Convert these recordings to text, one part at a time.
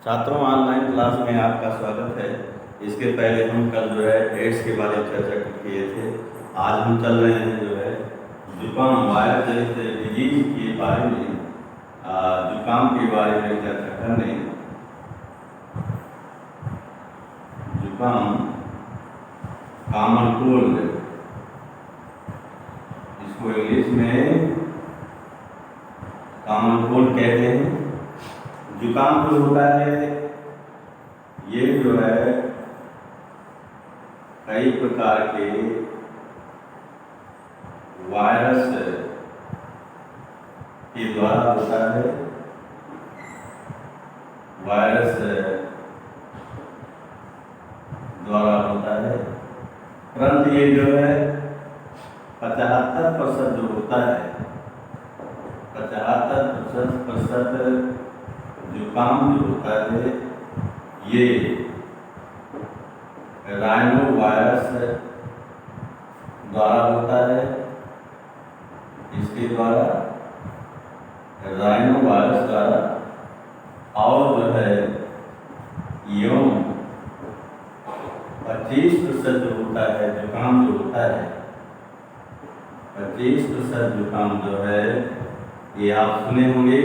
छात्रों, online class में आपका स्वागत है। इसके पहले हम कल एड्स के बारे में चर्चा किए थे। आज हम चल रहे हैं जुकाम वायरस जनित डिजीज के बारे में, जुकाम के बारे में चर्चा करने। जुकाम कॉमन कोल्ड, इसको इंग्लिश में कॉमन कोल्ड कहते हैं। जुकाम जो होता है ये कई प्रकार के वायरस के द्वारा होता है। वायरस द्वारा होता है, परंतु ये 75% जो होता है, 75% जुकाम जो होता है ये राइनो वायरस द्वारा होता है। इसके द्वारा राइनो वायरस द्वारा, और एवं 25% जो होता है जुकाम जो होता है, 25% जुकाम जो है ये आप सुने होंगे,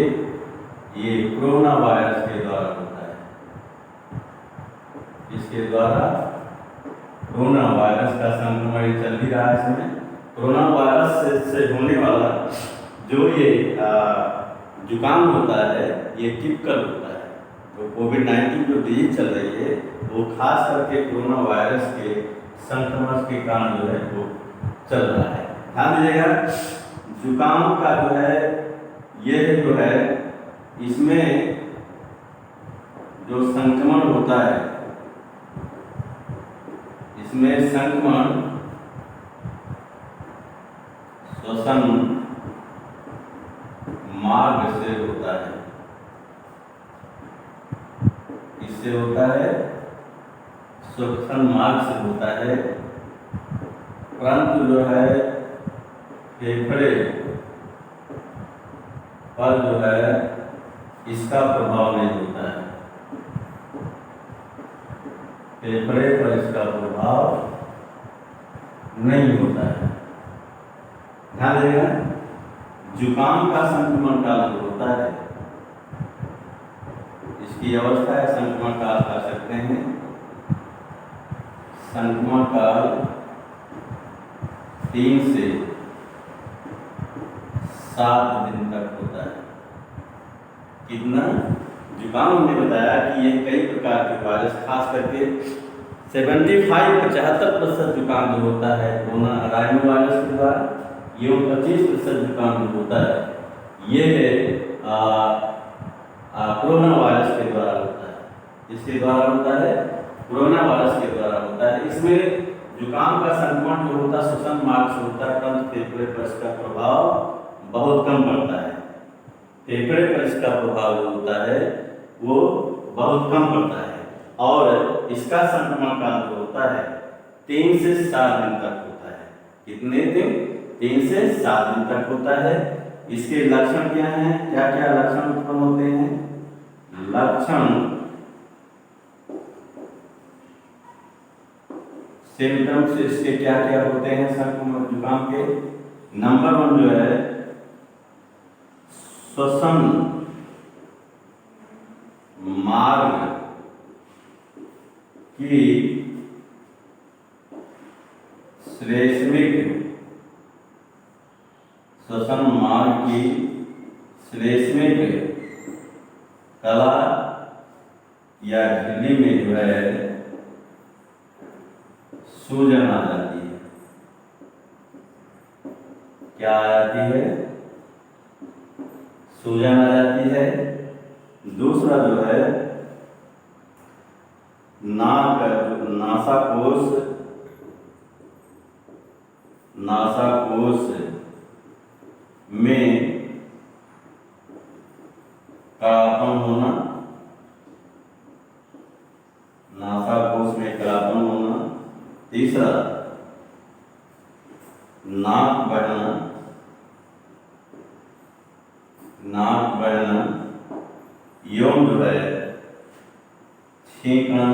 ये कोरोना वायरस के द्वारा होता है। इसके द्वारा कोरोना वायरस का संक्रमण चल ही रहा है इसमें। कोरोना वायरस से होने वाला जो ये जुकाम होता है ये टिपिकल होता है। तो कोविड-19 जो डिजीज चल रही है वो खास करके कोरोना वायरस के संक्रमण के कारण वो चल रहा है। ध्यान दीजिएगा, जुकाम का ये इसमें जो संक्रमण होता है, इसमें संक्रमण श्वसन मार्ग से होता है। इससे होता है, श्वसन मार्ग से होता है, परंतु फेफड़े पर इसका प्रभाव नहीं होता है। फेफड़े पर इसका प्रभाव नहीं होता है। ध्यान देगा, जुकाम का संक्रमण काल जो होता है, इसकी अवस्था है संक्रमण काल कह सकते हैं। संक्रमण काल 3 से 7 दिन तक होता है। कितना? जुकाम हमने बताया कि ये कई प्रकार के वायरस, खास करके 75-75% जुकाम जो होता है कोरोना राइनो वायरस के द्वारा, एवं 25% जुकाम जो होता है ये कोरोना वायरस के द्वारा होता है। इसके द्वारा होता है, कोरोना वायरस के द्वारा होता है। इसमें जुकाम का संक्रमण जो होता है श्वसन मार्ग से होता है, परंतु फेफड़े पर इसका प्रभाव बहुत कम पड़ता है। फेफड़े पर इसका प्रभाव जो होता है वो बहुत कम पड़ता है, और इसका संक्रमण काल जो होता है 3 से 7 दिन तक होता है। कितने दिन? 3 से 7 दिन तक होता है। इसके लक्षण क्या हैं? क्या क्या लक्षण उत्पन्न होते हैं? लक्षण सिम्टम्स इसके क्या क्या होते हैं संक्रमण जुकाम के? नंबर 1 श्वसन मार्ग की श्लेष्मिक, श्वसन मार्ग की श्लेष्मिक कला या झिल्ली में सूजन आ जाती है। क्या आ जाती है? सूजन आ जाती है। दूसरा नाक, नासाकोश में कालापन होना, नासाकोश में कालापन होना। तीसरा नाक बढ़ना, नाक बढ़ना, एवं छींकना,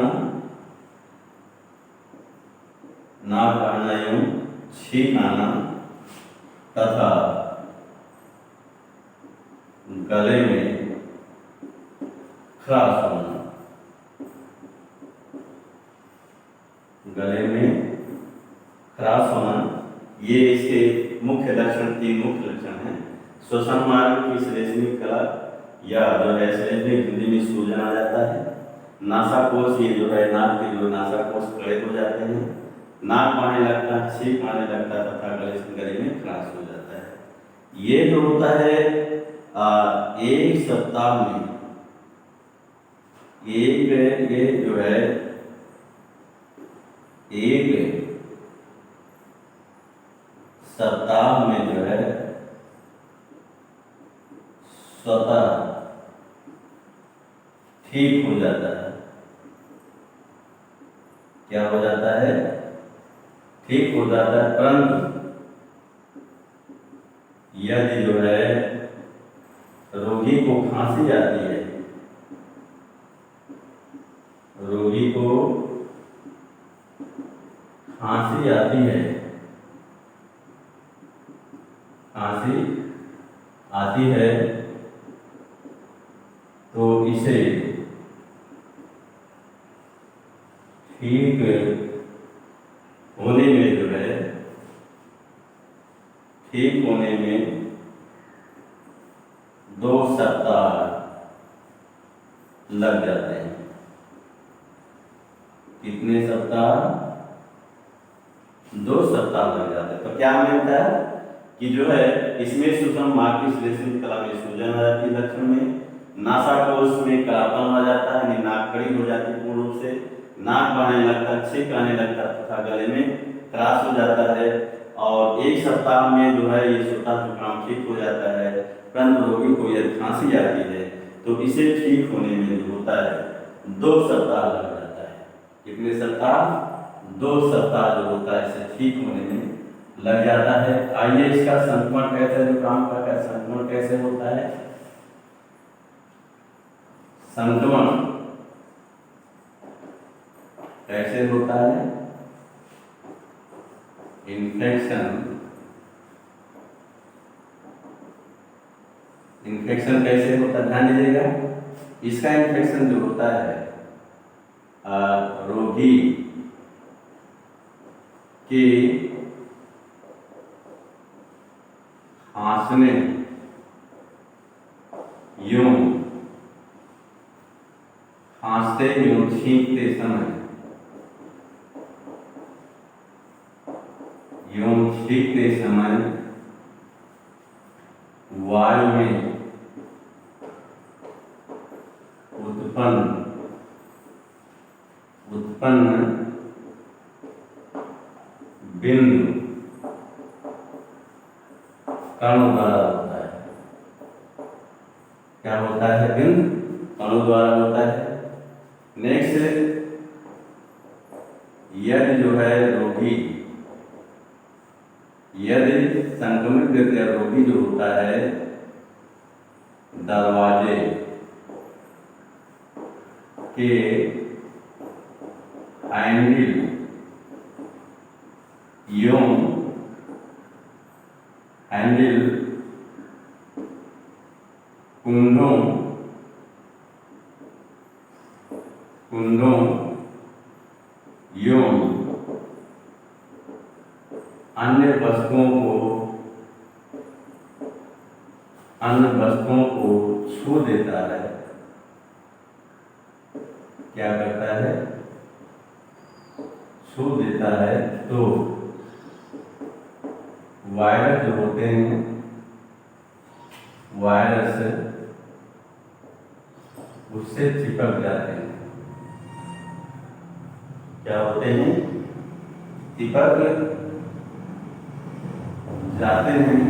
नाक आना यूं छींक आना तथा गले में खराश होना। गले में खराश होना, ये इसके मुख्य लक्षण, 3 मुख्य लक्षण हैं। श्वसन मार्ग की श्लेष्मिक कला या जो है श्लेष्मिक ग्रंथि में सूजन आ जाता है। नासाकोश, ये जो है नाक के जो नासाकोश कड़े हो जाते हैं, नाक आने लगता है, छींक आने लगता है तथा गले में खराश हो जाता है। ये जो होता है एक सप्ताह में, ये जो है एक सप्ताह में जो है स्वतः ठीक हो जाता है। क्या हो जाता है? ठीक हो जाता है। परंतु यदि जो है रोगी को खांसी आती है, रोगी को खांसी आती है, खांसी आती है तो इसे ठीक होने में जो है, ठीक होने में 2 सप्ताह लग जाते हैं। कितने सप्ताह? 2 सप्ताह लग जाते हैं। तो क्या मिलता है कि जो है इसमें श्वसन मार्ग की श्लेष्मिक कला में सूजन आ जाती है लक्षण में, नासाकोश में कालापन आ जाता है, नाक खड़ी हो जाती है पूर्ण रूप से, नाक बहने लगता है, छींक आने लगता है तथा गले में खराश हो जाता है। और 1 सप्ताह में जो है ये स्वतः जुकाम ठीक हो जाता है। परंतु रोगी को यदि खांसी आती है तो इसे ठीक होने में जो होता है 2 सप्ताह लग जाता है। कितने सप्ताह? 2 सप्ताह जो होता है इसे ठीक होने में लग जाता है। आइए इसका संक्रमण कैसे, जुकाम का क्या संक्रमण कैसे होता है? संक्रमण कैसे होता है? इन्फेक्शन कैसे होता है? ध्यान दीजिएगा। इसका इन्फेक्शन जो होता है रोगी के खांसने यूं, खांसते यूं छींकते समय, यूं छींकते समय वायु में उत्पन्न बिंदु कणों द्वारा होता है। क्या होता है? बिंदु कणों द्वारा होता है। नेक्स्ट, यदि जो है रोगी, यदि संक्रमित व्यक्ति या रोगी जो होता है दरवाजे के हैंडल यूं, हैंडल कुंडों यूं अन्य वस्तुओं को छू देता है। क्या करता है? छू देता है तो वायरस जो होते हैं, वायरस उससे चिपक जाते हैं। क्या होते हैं? चिपक जाते हैं।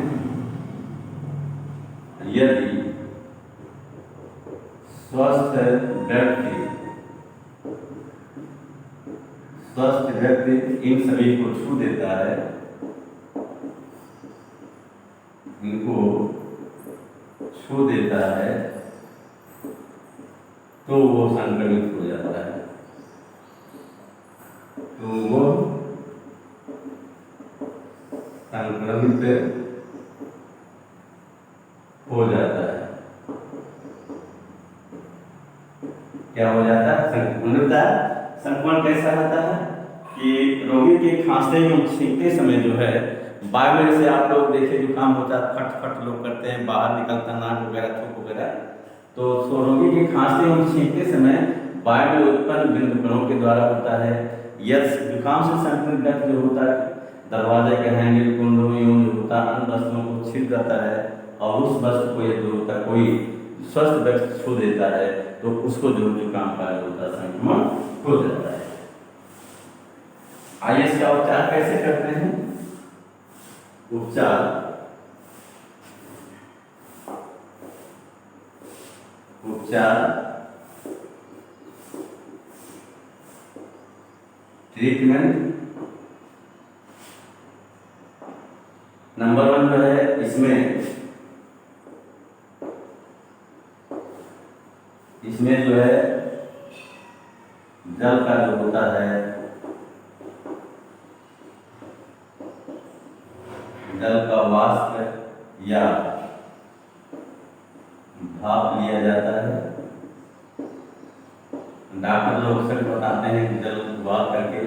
यदि स्वस्थ व्यक्ति इन सभी को छू देता है, इनको छू देता है तो वो संक्रमित हो जाता है। तो वो संक्रमित हो जाता है। क्या हो जाता है? संक्रमण होता है। संक्रमण कैसा रहता है कि रोगी के खांसते एवं छींकते समय जो है वायु से आप लोग देखे जुकाम होता है, फट फट लोग करते हैं, बाहर निकलता नाक वगैरह थूक वगैरह। तो रोगी के खांसते एवं छींकते समय वायु में उत्पन्न बिंदु कणों के द्वारा होता है। यदि जुकाम से संक्रमित व्यक्ति जो होता है दरवाजे के हैंडल कुंडों में जो होता है अन्य वस्तुओं को छील जाता है और उस वस्तु को यदि होता है कोई स्वस्थ व्यक्ति छू देता है तो उसको जो जुकाम का जो होता है संक्रमण हो जाता है। आइए इसका उपचार कैसे करते हैं? उपचार ट्रीटमेंट नंबर 1 जो है इसमें जो है जल का जो होता है जल का वाष्प या भाप लिया जाता है। डॉक्टर लोग अक्सर बताते हैं कि जल उबाल करके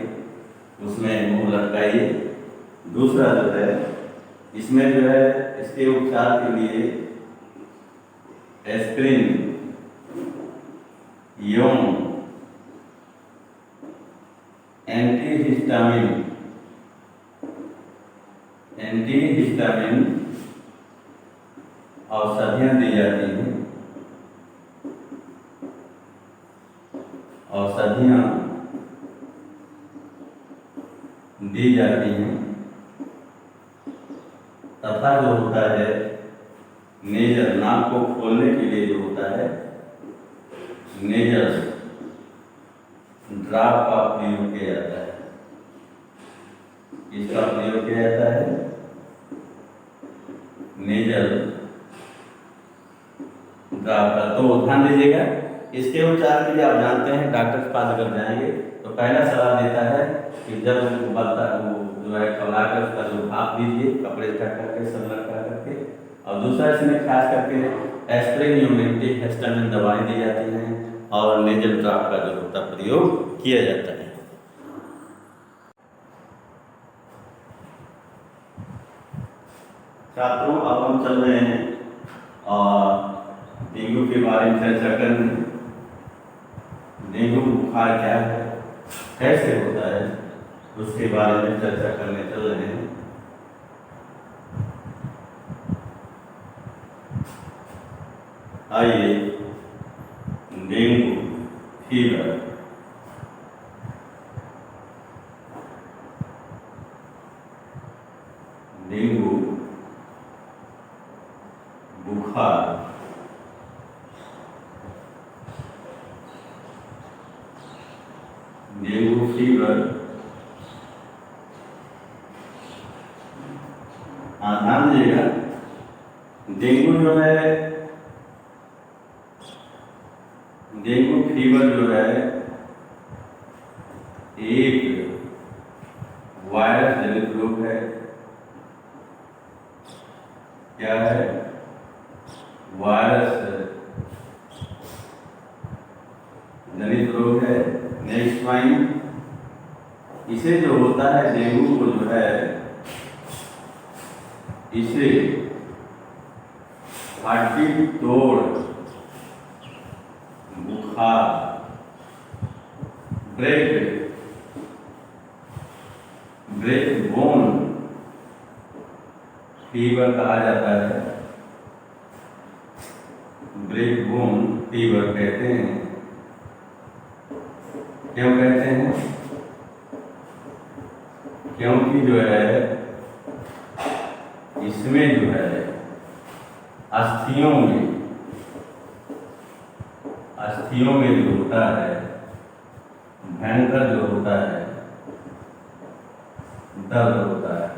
उसमें मुंह लटकाइए। दूसरा जो है इसमें जो है इसके उपचार के लिए एस्पिरिन एवं एंटीहिस्टामिन औषधियाँ दी जाती हैं। तथा जो होता है नेजल नाक को खोलने के लिए जो होता है नेजल ड्रॉप का प्रयोग किया जाता है। इसका प्रयोग किया जाता है नेजल ड्रॉप का। तो ध्यान दीजिएगा, इसके उपचार के लिए आप जानते हैं डॉक्टर के पास अगर जाएंगे तो पहला सलाह देता है कि जब उबलता वो जो है खौला कर उसका जो भाप दीजिए कपड़े ढक करके सब लटका करके। और दूसरा इसमें खास करके एस्पिरिन एंटीहिस्टामिन दवाएं दी जाती हैं और नेजल ड्रॉप का जो होता प्रयोग किया जाता है। छात्रों अब हम चल रहे हैं और डेंगू के बारे में चर्चा करने। डेंगू बुखार क्या है, कैसे होता है, उसके बारे में चर्चा करने चल रहे हैं। आइए डेंगू फीवर डेंगू बुखार डेंगू फीवर ध्यान दीजिएगा। डेंगू जो है डेंगू फीवर जो है एक वायरस जनित रोग है। क्या है? वायरस जनित रोग है। नेक्स्ट पॉइंट, इसे जो होता है डेंगू को जो है इसे हड्डी तोड़ बुखार ब्रेक बोन फीवर कहा जाता है। ब्रेक बोन फीवर कहते हैं। क्यों कहते हैं? क्योंकि जो है इसमें जो है अस्थियों में जो होता है भयंकर जो होता है दर्द होता है।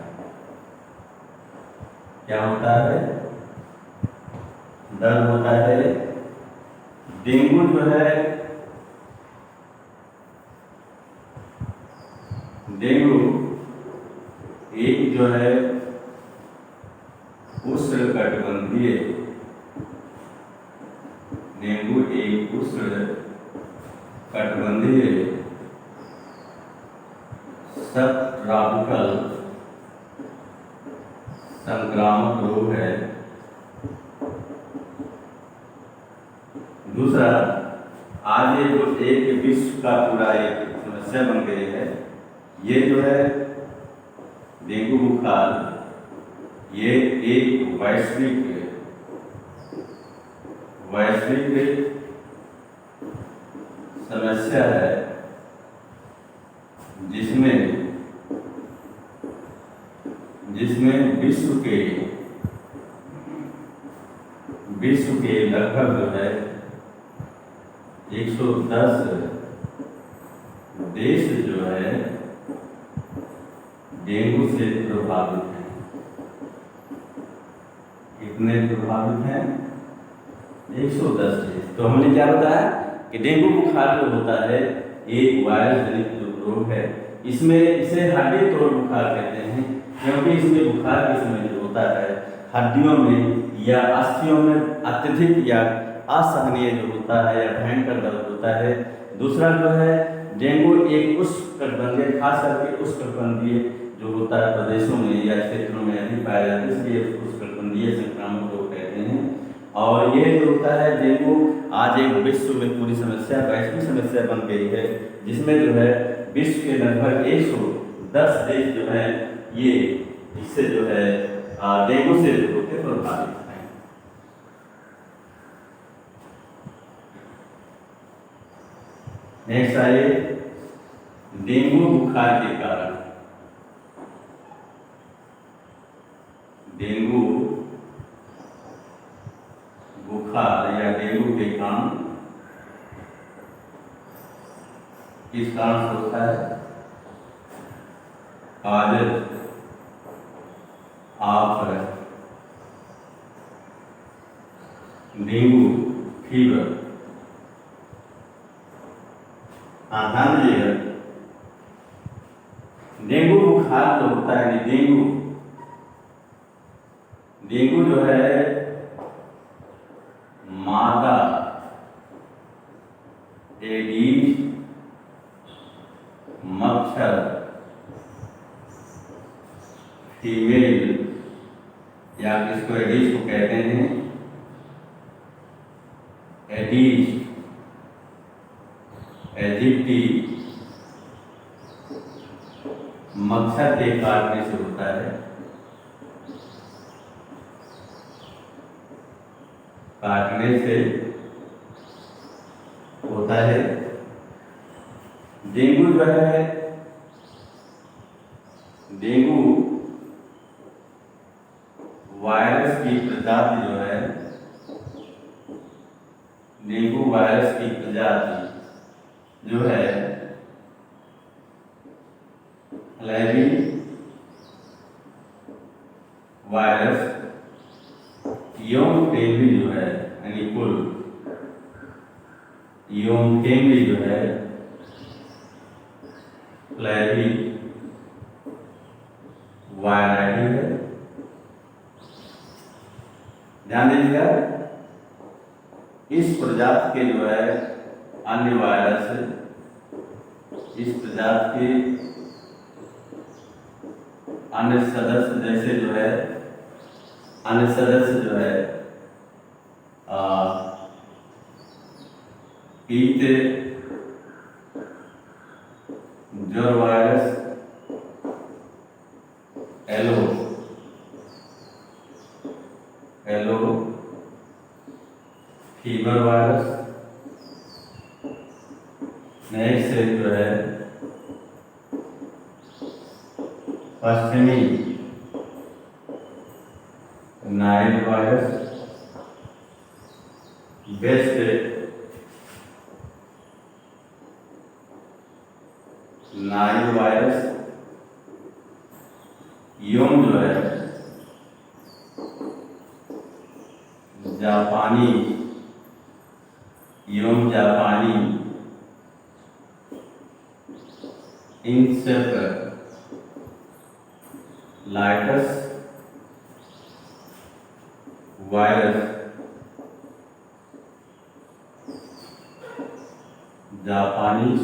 क्या होता है? दर्द होता है। डेंगू जो है डेंगू एक जो है उष्णकटिबंधीय, डेंगू एक उष्णकटिबंधीय सबट्रॉपिकल संक्रामक रोग है। दूसरा, आज ये जो एक विश्व का पूरा एक समस्या बन गई है, ये जो है डेंगू बुखार, ये एक वैश्विक समस्या है, जिसमें विश्व के लगभग जो है 110 देश जो है डेंगू से प्रभावित हैं। कितने प्रभावित हैं? 110 देश। तो हमने क्या बताया कि डेंगू बुखार जो होता है एक वायरस जनित रोग है। इसमें इसे हड्डी तोड़ बुखार कहते हैं, क्योंकि इसमें बुखार के समय जो होता है हड्डियों में या अस्थियों में अत्यधिक या असहनीय जो होता है या भयंकर दर्द होता है। दूसरा जो है डेंगू एक उष्णकटिबंधीय, खास करके उष्णकटिबंधीय जो होता है प्रदेशों में या क्षेत्रों में अधिक पाया जाता है, इसलिए उष्णकटिबंधीय संक्रामक रोग कहते हैं। और ये जो होता है डेंगू आज एक विश्व में पूरी समस्या, वैश्विक समस्या बन गई है, जिसमें जो है विश्व के लगभग 110 देश जो है ये इससे जो है डेंगू से जो होते प्रभावित हैं। नेक्स्ट आइए, डेंगू बुखार के कारण। डेंगू बुखार या डेंगू के कारण किस कारण से होता है? आज आप डेंगू फीवर, ध्यान दीजिएगा, डेंगू बुखार जो होता है, डेंगू जो है मादा एडीज मच्छर फीमेल या इसको एडीज को कहते हैं, एडीज एजिप्टी मच्छर के काटने से होता है। काटने से होता है। डेंगू जो है, डेंगू वायरस की प्रजाति जो है, डेंगू वायरस की प्रजाति जो है फ्लैवी वायरस योमथेमी जो है, यानी कुल योमथेमी जो है फ्लैवी वायराइडी है। ध्यान दीजिएगा, इस प्रजाति के जो है अन्य वायरस, इस प्रजाति के अन्य सदस्य जैसे जो है अन्य सदस्य जो है कीट ज्वर virus, yellow fever virus, next से जो है पश्चिमी Nile virus, West Nile virus, योम जो है जापानी, योम जापानी encephalitis virus Japanese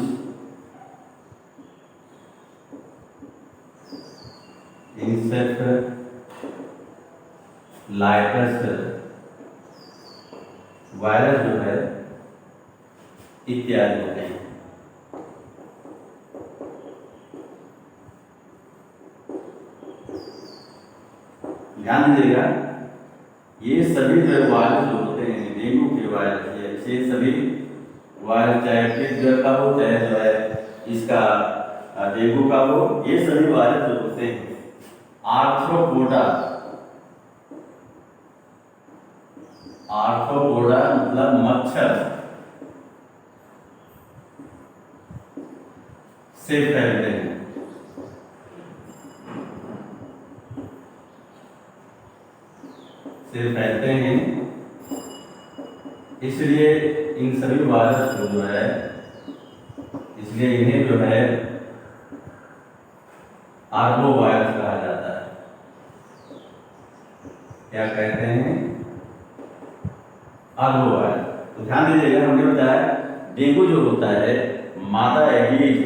encephalitis virus जो है इत्यादि होते हैं। ध्यान दीजिएगा, ये सभी जो वायरस जो होते हैं डेंगू के वायरस, ये सभी वायरस चाहे फिर का हो चाहे जो है इसका डेंगू का हो, ये सभी वायरस जो होते हैं आर्थ्रोपोडा, आर्थ्रोपोडा मतलब मच्छर से फैलते हैं। से फैलते हैं, इसलिए इन सभी वायरस को जो है, इसलिए इन्हें जो है आर्बो वायरस कहा जाता है। क्या कहते हैं? Arbo virus. तो ध्यान दीजिएगा, हमने बताया डेंगू जो होता है मादा एडीज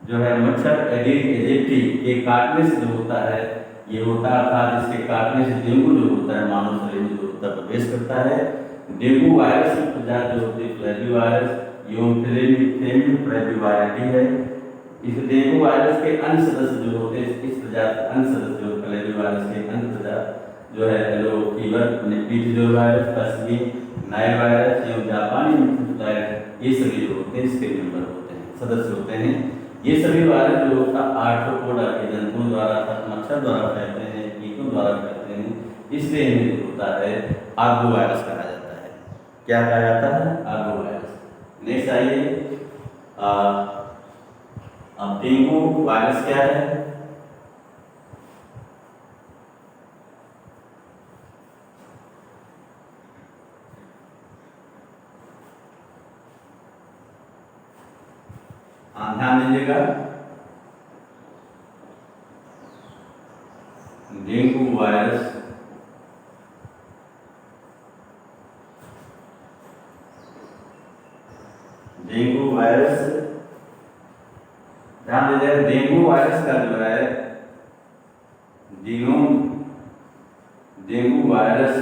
जो है मच्छर एडीज एजेप्टी के काटने से जो होता है, ये होता है अर्थात इसके काटने से डेंगू जो होता है मानव शरीर में जो होता है प्रवेश करता है। डेंगू वायरस की प्रजाति जो होती है फ्लैवी वायरस एवं फ्लैवी वायरटी है। इस डेंगू वायरस के अन्य सदस्य जो होते हैं, इस प्रजाति अन्य सदस्य जो फ्लैवी वायरस के अन्य प्रजाति जो है येलो फीवर, पीटीजोल वायरस, पश्चिमी नाइल वायरस एवं जापानी वायरस, ये सभी जो होते हैं इसके मेंबर होते हैं, सदस्य होते हैं। ये सभी वायरस जो होता है आर्थ्रोपोडा के जंतुओं द्वारा अर्थात मच्छर द्वारा फैलते हैं, कीटों द्वारा फैलते हैं, इसलिए इन्हें जो होता है आर्बो वायरस कहा जाता है। क्या कहा जाता है? Arbo virus. नेक्स्ट आइए, अब डेंगू वायरस क्या है? ध्यान दीजिएगा, डेंगू वायरस ध्यान दीजिएगा, डेंगू वायरस का जो है डेंगू वायरस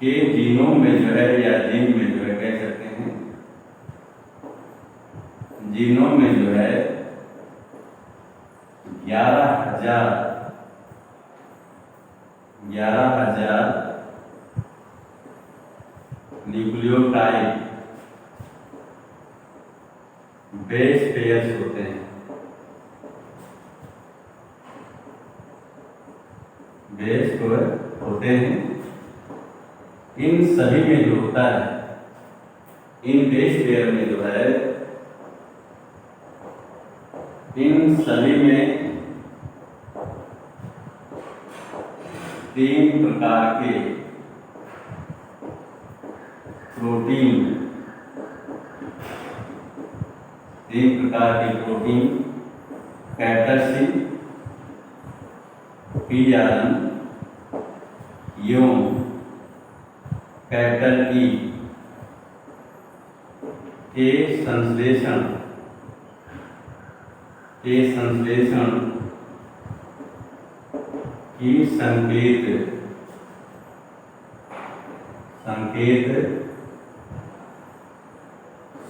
के जीनोम में जो है या जीन में जो है कह सकते हैं, जीनोम में जो है 11,000 न्यूक्लियोटाइड बेस पेयर्स होते हैं। बेस पेयर होते हैं। इन सभी में जो होता है, इन बेस पेयर में जो है, इन सभी में 3 प्रकार के प्रोटीन, 3 प्रकार के प्रोटीन कैप्टैसिन, पीआरएन एवं कैपिटल ई के संश्लेषण की संकेत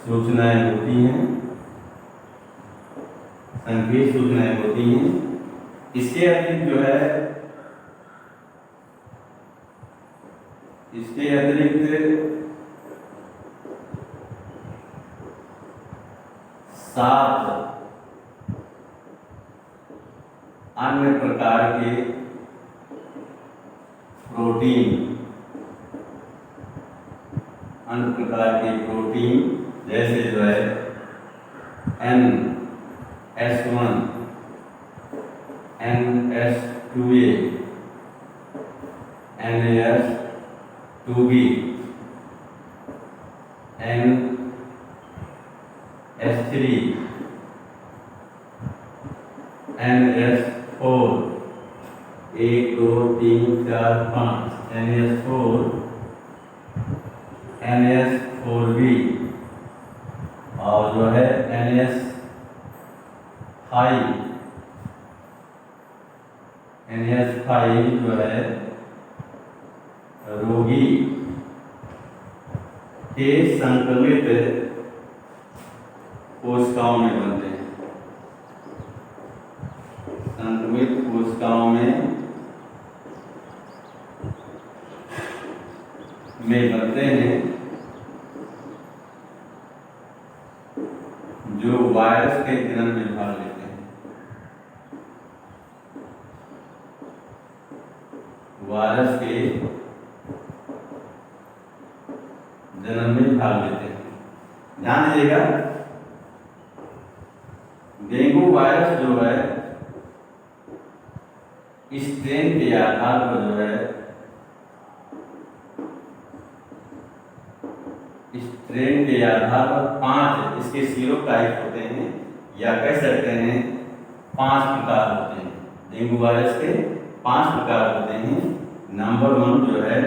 सूचनाएं होती हैं, संकेत सूचनाएं होती हैं। इसके अतिरिक्त जो है, इसके अतिरिक्त 7 अन्य प्रकार के प्रोटीन, जैसे जो है NS1, NS2A, NAS2B, NS3, NH4 1 2 3 4 5 NH4 NH4B और जो है NH5 जो है रोगी के संक्रमित कोशिकाओं में बनते हैं, संक्रमित कोशिकाओं में बनते हैं जो वायरस के जनन में भाग लेते हैं, वायरस के जनन में भाग लेते हैं। ध्यान दीजिएगा, डेंगू वायरस जो है स्ट्रेन के आधार पर जो है स्ट्रेन के आधार पर 5 इसके सीरोटाइप होते हैं, या कह सकते हैं 5 प्रकार होते हैं। डेंगू वायरस के 5 प्रकार होते हैं। नंबर 1 जो है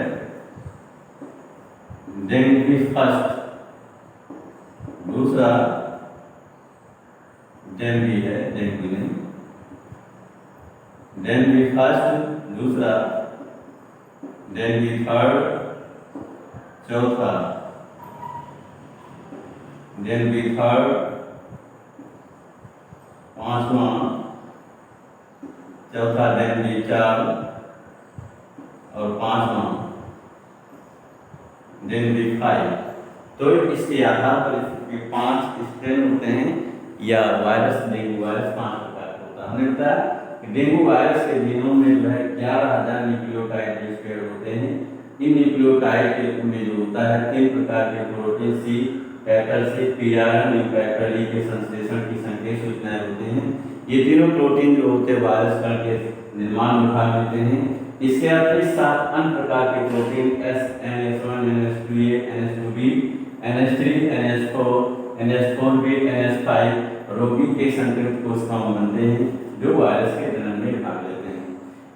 डेंगू फर्स्ट, दूसरा डेंगू है, डेंगू नहीं, डेंगू फर्स्ट, दूसरा डेंगू थर्ड, चौथा डेंगू थर्ड, पांचवा चौथा डेंगू 4 और पांचवा डेंगू 5। तो इसके आधार पर इसके 5 स्ट्रेन होते हैं, या वायरस डेंगू वायरस 5 प्रकार का होता है। हमने बताया कि डेंगू वायरस के जीनोम में जो है 11,000 न्यूक्लियोटाइड स्प्रेड होते हैं। इन न्यूक्लियोटाइड के में जो होता है 3 प्रकार के प्रोटीन सी कैपिटल से पीआरएन कैपिटल ई के संश्लेषण की संकेत सूचनाएं होते हैं। ये तीनों प्रोटीन जो होते हैं वायरस कण के निर्माण में भाग लेते हैं। इसके अतिरिक्त 7 अन्य प्रकार के protein NH1 NH2A NH2B NH3 NH4 NH4B NH5 रोगी के संक्रमित कोशिकाओं बनते हैं जो वायरस के जनन में भाग लेते हैं।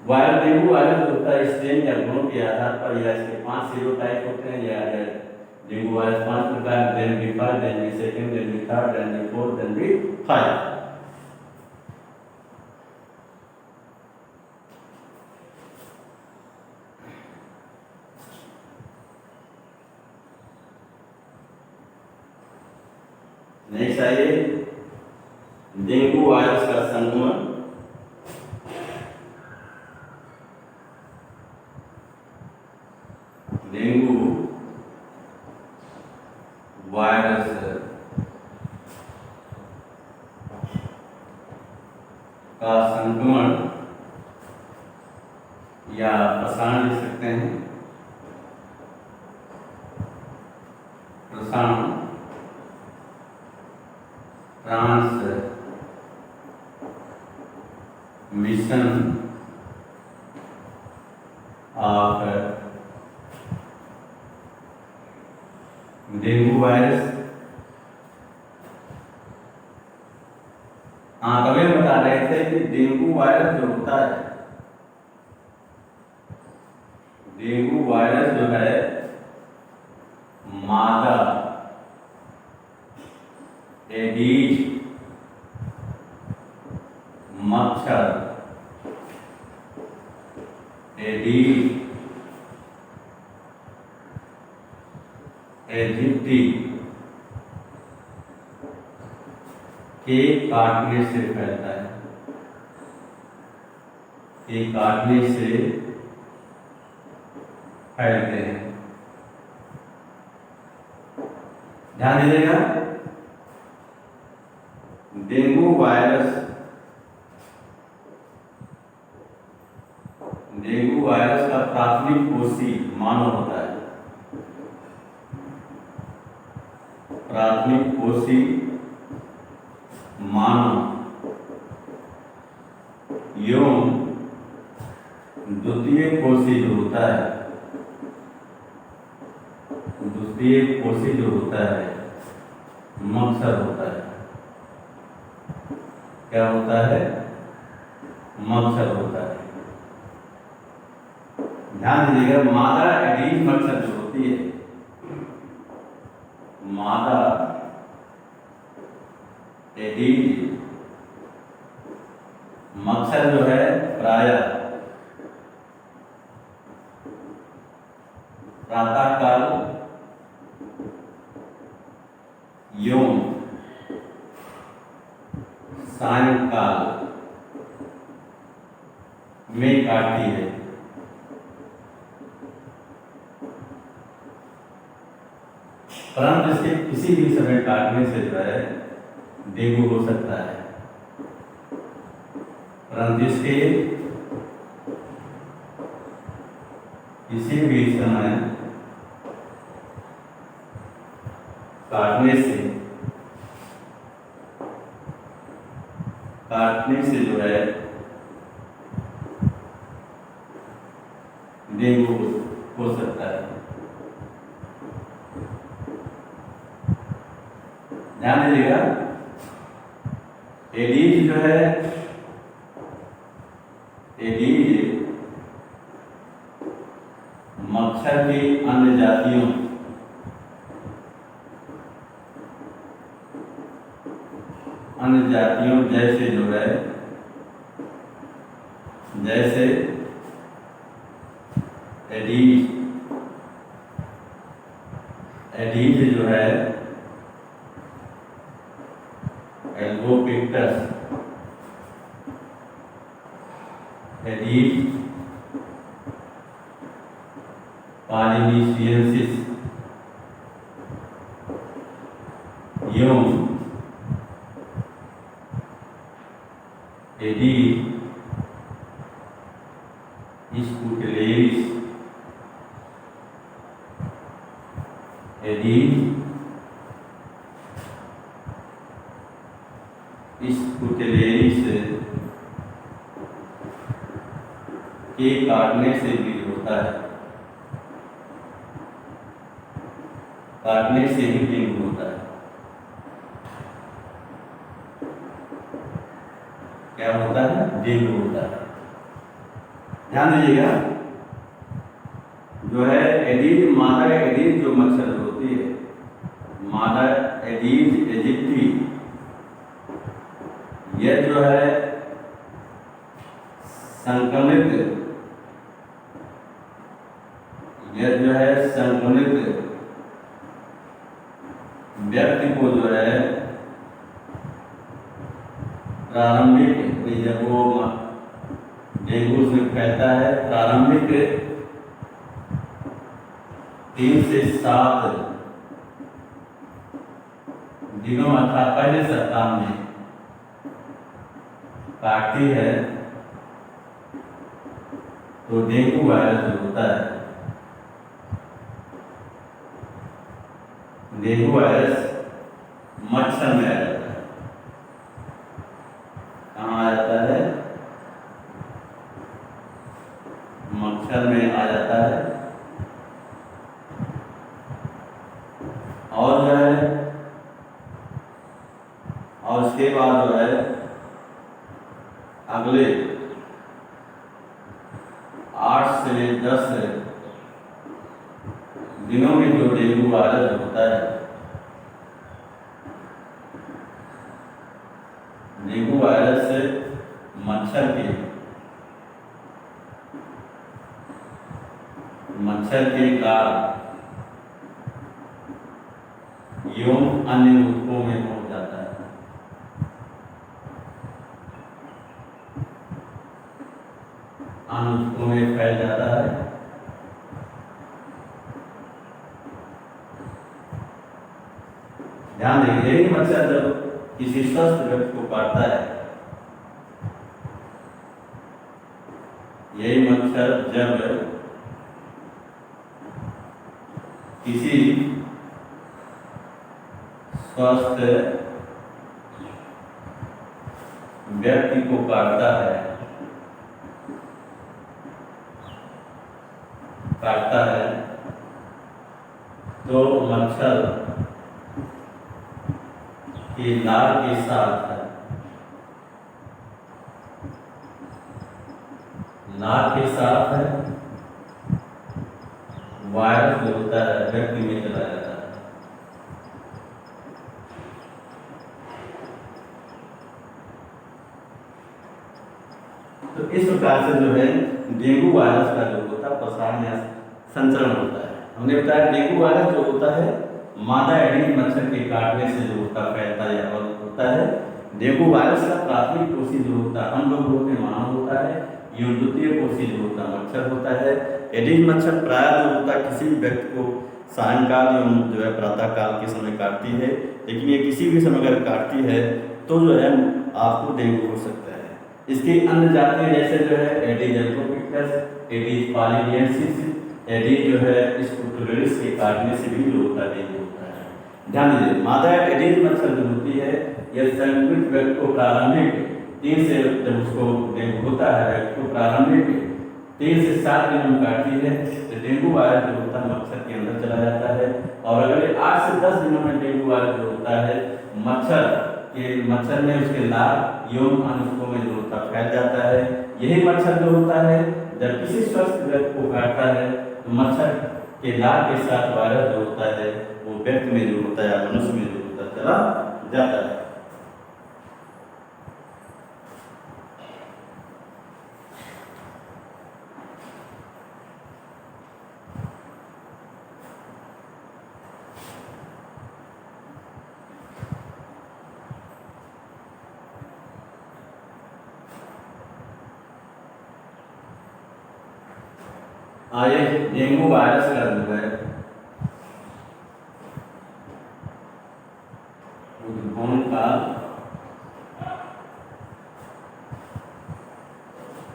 वायरस डेंगू वायरस होता है स्ट्रेन या गुणों के आधार पर, या इसके 5 सीरोटाइप होते हैं, या डेंगू वायरस 5 प्रकार, dengue first, dengue second, dengue third, dengue fourth, dengue 5। Next आइए डेंगू वायरस का संक्रमण। डेंगू वायरस का संक्रमण या प्रसारण लिख सकते हैं, प्रसारण ट्रांसमिशन ऑफ डेंगू वायरस। कभी हम बता रहे थे कि डेंगू वायरस जो होता है, डेंगू वायरस जो है मादा एडीज मच्छर एडीज एजिप्टी के काटने से फैलता है, के काटने से फैलते हैं। ध्यान दीजिएगा, डेंगू वायरस का प्राथमिक कोशी मानव होता है, प्राथमिक कोशी मानव एवं द्वितीय कोशी जो होता है, द्वितीय कोशी जो होता है मच्छर होता है। क्या होता है? मच्छर होता है। ध्यान दीजिएगा, मादा एडीज मच्छर जो होती है, मादा एडीज मच्छर जो है प्रायः प्रातःकाल एवं सायंकाल में काटती है। परंतु इसके किसी भी समय काटने से जो है डेंगू हो सकता है। परंतु इसके किसी भी समय काटने से जो है डेंगू हो सकता है। ध्यान दीजिएगा, एडीज जो है, एडीज मच्छर की अन्य जातियों जैसे जो है, जैसे एडीज जो है एल्बोपिक्टस, एडीज पालिनीसियंसिस एवं एडीज स्कुटेलेरिस, एडीज स्कुटेलेरिस के काटने से भी होता है, काटने से ही डेंगू होता है। क्या होता है? डेंगू होता है। ध्यान दीजिएगा, जो है एडीज, मादा एडीज जो मच्छर होती है, मादा एडीज एजिप्टी, यह जो है संक्रमित व्यक्ति को जो है प्रारंभिक, जब वो डेंगू से फैलता है, प्रारंभिक 3 से 7 दिनों अर्थात पहले सप्ताह में काटती है, तो डेंगू वायरस जो होता है, डेंगू वायरस मच्छर में आ जाता है। कहाँ आ जाता है? मच्छर में आ जाता है। और जो है, और उसके बाद जो है अगले 8 से 10 दिनों में जो डेंगू वायरस होता है, डेंगू वायरस से मच्छर के काल एवं अन्य ऊतकों में पहुंच जाता है। अन्य ऊतकों में फैल जाता है। ध्यान देंगे, यही मच्छर जब किसी स्वस्थ व्यक्ति को काटता है, यही मच्छर जब किसी स्वस्थ व्यक्ति को काटता है तो मच्छर की लार के साथ लाभ के साथ है वायरस जो होता है व्यक्ति में चला जाता है। तो इस प्रकार से जो है डेंगू वायरस का जो होता है प्रसारण या संचरण होता है। हमने बताया डेंगू वायरस जो होता है मादा एडीज मच्छर के काटने से जो होता फैलता है या होता है। डेंगू वायरस का प्राथमिक कोषी जो होता है हम लोग होते मानव होता है, ये द्वितीय कोषी जो होता है मच्छर होता है। एडीज मच्छर प्राय जो होता है किसी भी व्यक्ति को सायंकाल एवं जो है प्रातः काल के समय काटती है, लेकिन ये किसी भी समय अगर काटती है तो जो है आपको डेंगू हो सकता है। इसकी अन्य जातियाँ जैसे जो है एडीज एल्कोपिक्टस, एडीज पालिडियंसिस, एडीज जो है स्पुटुलरिस के काटने से भी जो होता है डेंगू होता है। ध्यान दीजिए मादा एडीज मच्छर जो होती है यह संक्रमित व्यक्ति को प्रारंभिक 3 से जब उसको डेंगू होता है व्यक्ति को प्रारंभिक 3 से 7 दिन में काटती है तो डेंगू वायरस जो होता है मच्छर के अंदर चला जाता है। और अगले 8 से 10 दिनों में डेंगू वायरस जो होता है मच्छर में उसके लार यौन अनुष्कों में जो होता फैल जाता है। यही मच्छर जो होता है जब किसी स्वस्थ व्यक्ति को काटता है तो मच्छर के लार के साथ वायरस जो होता है वो व्यक्ति में जो होता है मनुष्य में जो होता चला जाता है। आइए डेंगू वायरस का जो है उद्भव का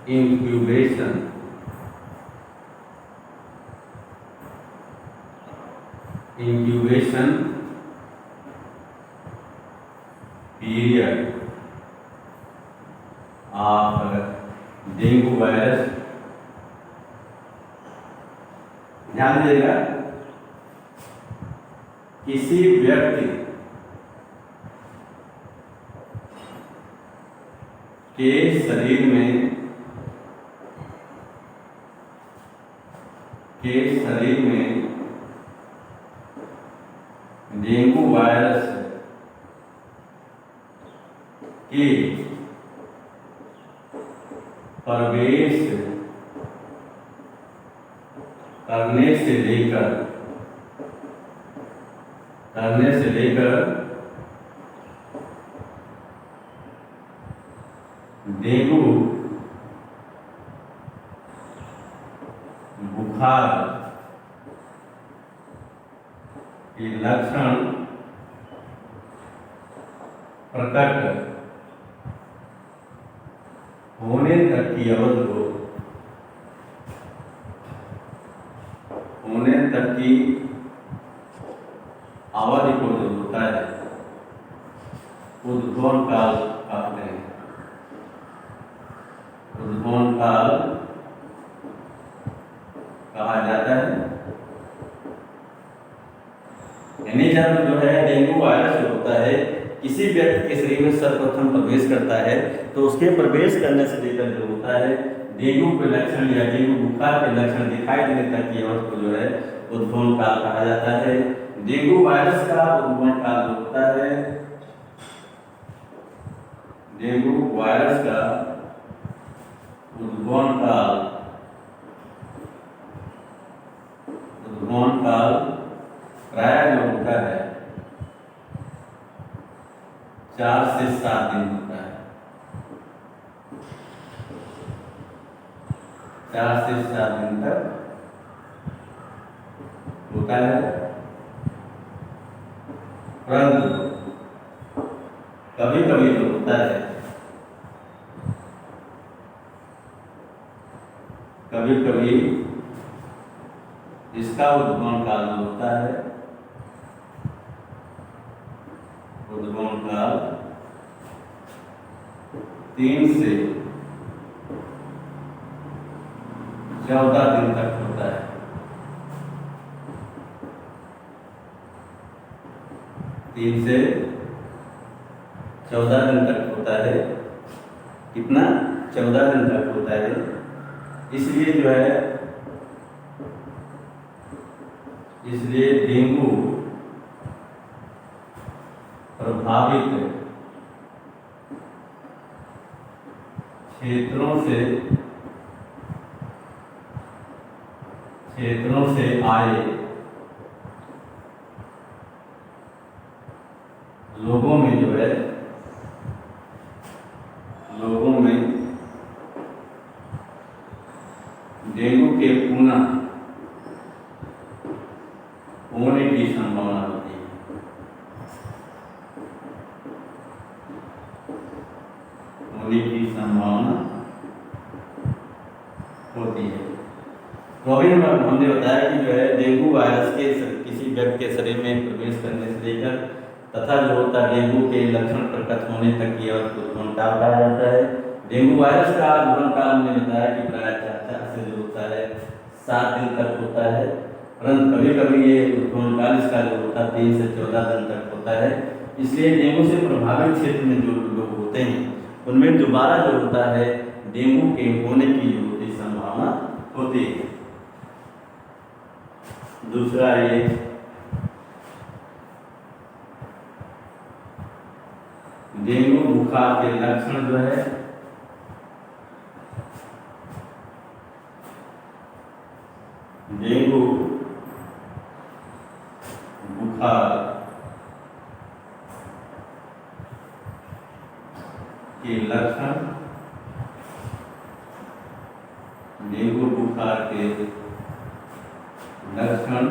incubation period of dengue virus. ध्यान दीजिएगा किसी व्यक्ति के शरीर में डेंगू वायरस के प्रवेश करने से लेकर डेंगू बुखार के लक्षण प्रकट होने तक की अवधि को जो होता है उद्भवन काल कहते हैं। उद्भवन काल कहा जाता है। यानी जब जो है डेंगू वायरस जो होता है किसी व्यक्ति के शरीर में सर्वप्रथम प्रवेश करता है तो उसके प्रवेश करने से लेकर जो होता है डेंगू के लक्षण या डेंगू बुखार के लक्षण दिखाई देने तक की अवधि को जो है उद्भवन काल कहा जाता है। डेंगू वायरस का उद्भवन काल होता है डेंगू वायरस का उद्भवन काल प्राय जो होता है 4 से 7 दिन होता है। 4 से 7 दिन तक होता है। परंतु कभी कभी जो होता है इसका उद्भवन काल होता है उद्भवन काल 3 से 14 दिन तक होता है। 3 से 14 दिन तक होता है। कितना 14 दिन तक होता है। इसलिए जो है, इसलिए डेंगू प्रभावित क्षेत्रों से आए लोगों में जो है, लोगों में डेंगू के पुनः होने की संभावना होती है। होने की संभावना होती है। तो अभी हमने बताया कि जो है डेंगू वायरस के किसी व्यक्ति के शरीर में प्रवेश करने से लेकर तथा जो होता है डेंगू के लक्षण प्रकट होने तक की अवधि को ध्रुवन काल कहा जाता है। डेंगू वायरस का ध्रुवन काल हमने बताया कि प्राय 4 से जो होता है 7 दिन तक होता है, परंतु कभी कभी ये ध्रुवन काल इसका जो होता है 3 से 14 दिन तक होता है। इसलिए डेंगू से प्रभावित क्षेत्र में जो लोग होते हैं उनमें दोबारा जो होता है डेंगू के होने की जो होती संभावना होती है। दूसरा ये डेंगू बुखार के लक्षण जो है, डेंगू बुखार के लक्षण, डेंगू बुखार के लक्षण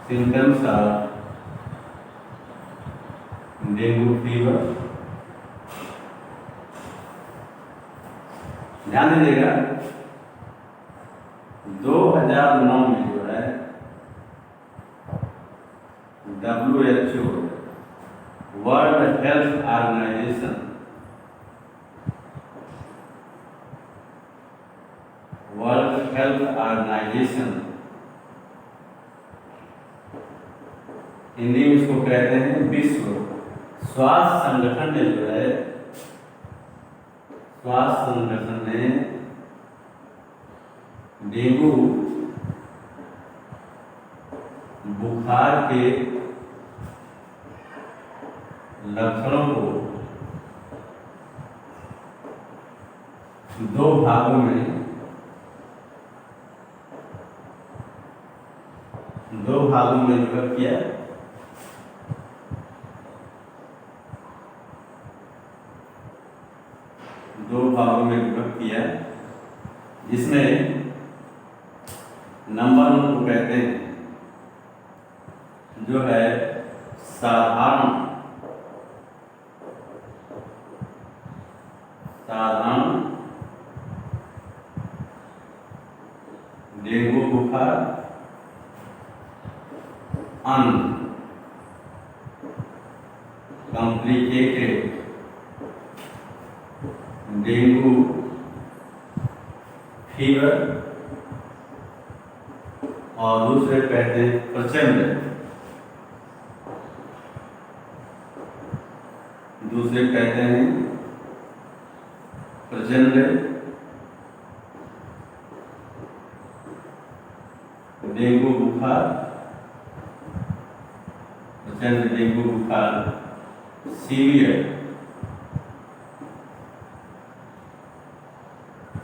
सिम्टम्स आर डेंगू फीवर। ध्यान दीजिएगा 2009 में जो है WHO World Health Organization Hindi में इसको कहते हैं विश्व स्वास्थ्य संगठन ने जो है, स्वास्थ्य संगठन ने डेंगू बुखार के लक्षणों को 2 भागों में विभाजित किया। जिसमें नंबर 1 को कहते हैं जो है साधारण डेंगू बुखार, अनकॉम्प्लिकेटेड डेंगू फीवर, और दूसरे कहते हैं प्रचंड डेंगू बुखार, सीवियर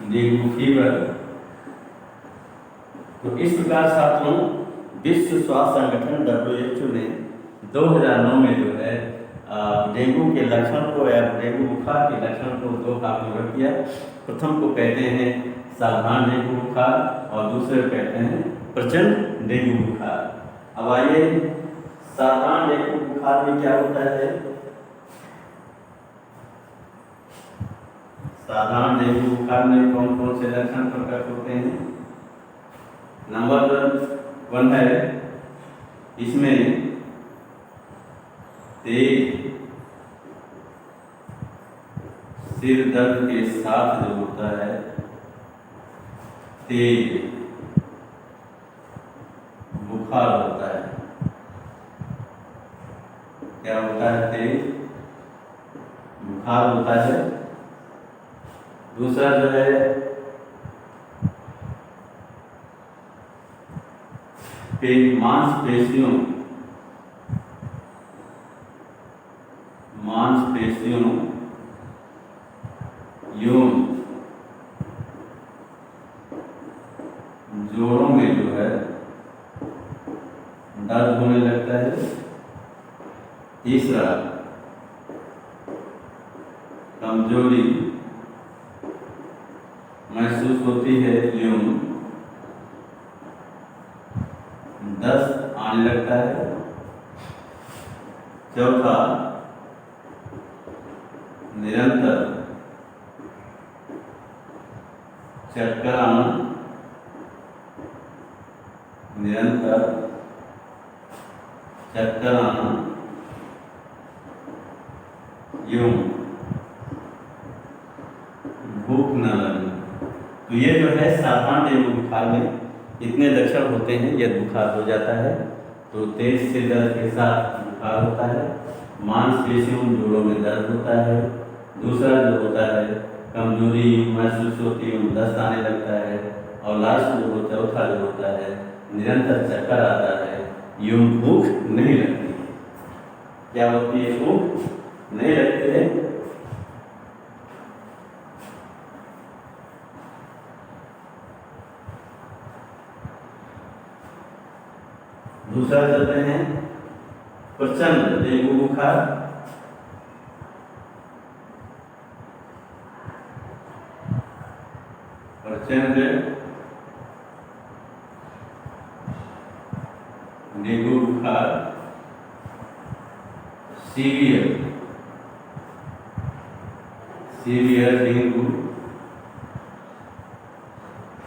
डेंगू फीवर। तो इस प्रकार छात्रों विश्व स्वास्थ्य संगठन WHO ने 2009 में जो है डेंगू के लक्षण को या डेंगू बुखार के लक्षण को 2 भागों में किया। प्रथम को कहते हैं साधारण डेंगू बुखार और दूसरे कहते हैं प्रचंड डेंगू बुखार। अब आइए साधारण डेंगू बुखार में क्या होता है। साधारण डेंगू बुखार में कौन कौन से लक्षण प्रकट होते हैं। नंबर 1 है इसमें तेज सिर दर्द के साथ जो होता है तेज बुखार होता है। क्या होता है? तेज बुखार होता है। दूसरा जो है मांसपेशियों एवं जोड़ों में जो है दर्द होने लगता है। तीसरा कमजोरी महसूस होती है एवं दस्त आने लगता है। चौथा निरंतर चक्कर आना एवं भूख न लगना। तो ये जो है साधारण डेंगू बुखार में इतने लक्षण होते हैं। यदि बुखार हो जाता है तो तेज से दर्द के साथ बुखार होता है, मांसपेशियों जोड़ों में दर्द होता है। दूसरा जो होता है कमजोरी महसूस होती है, दस्त आने लगता है। और लास्ट जो चौथा जो होता है निरंतर चक्कर आता है, यूं भूख नहीं लगती। क्या होती है? भूख नहीं लगती है। दूसरा चलते हैं प्रचंड डेंगू बुखार। प्रचंड डेंगू बुखार सीवियर डेंगू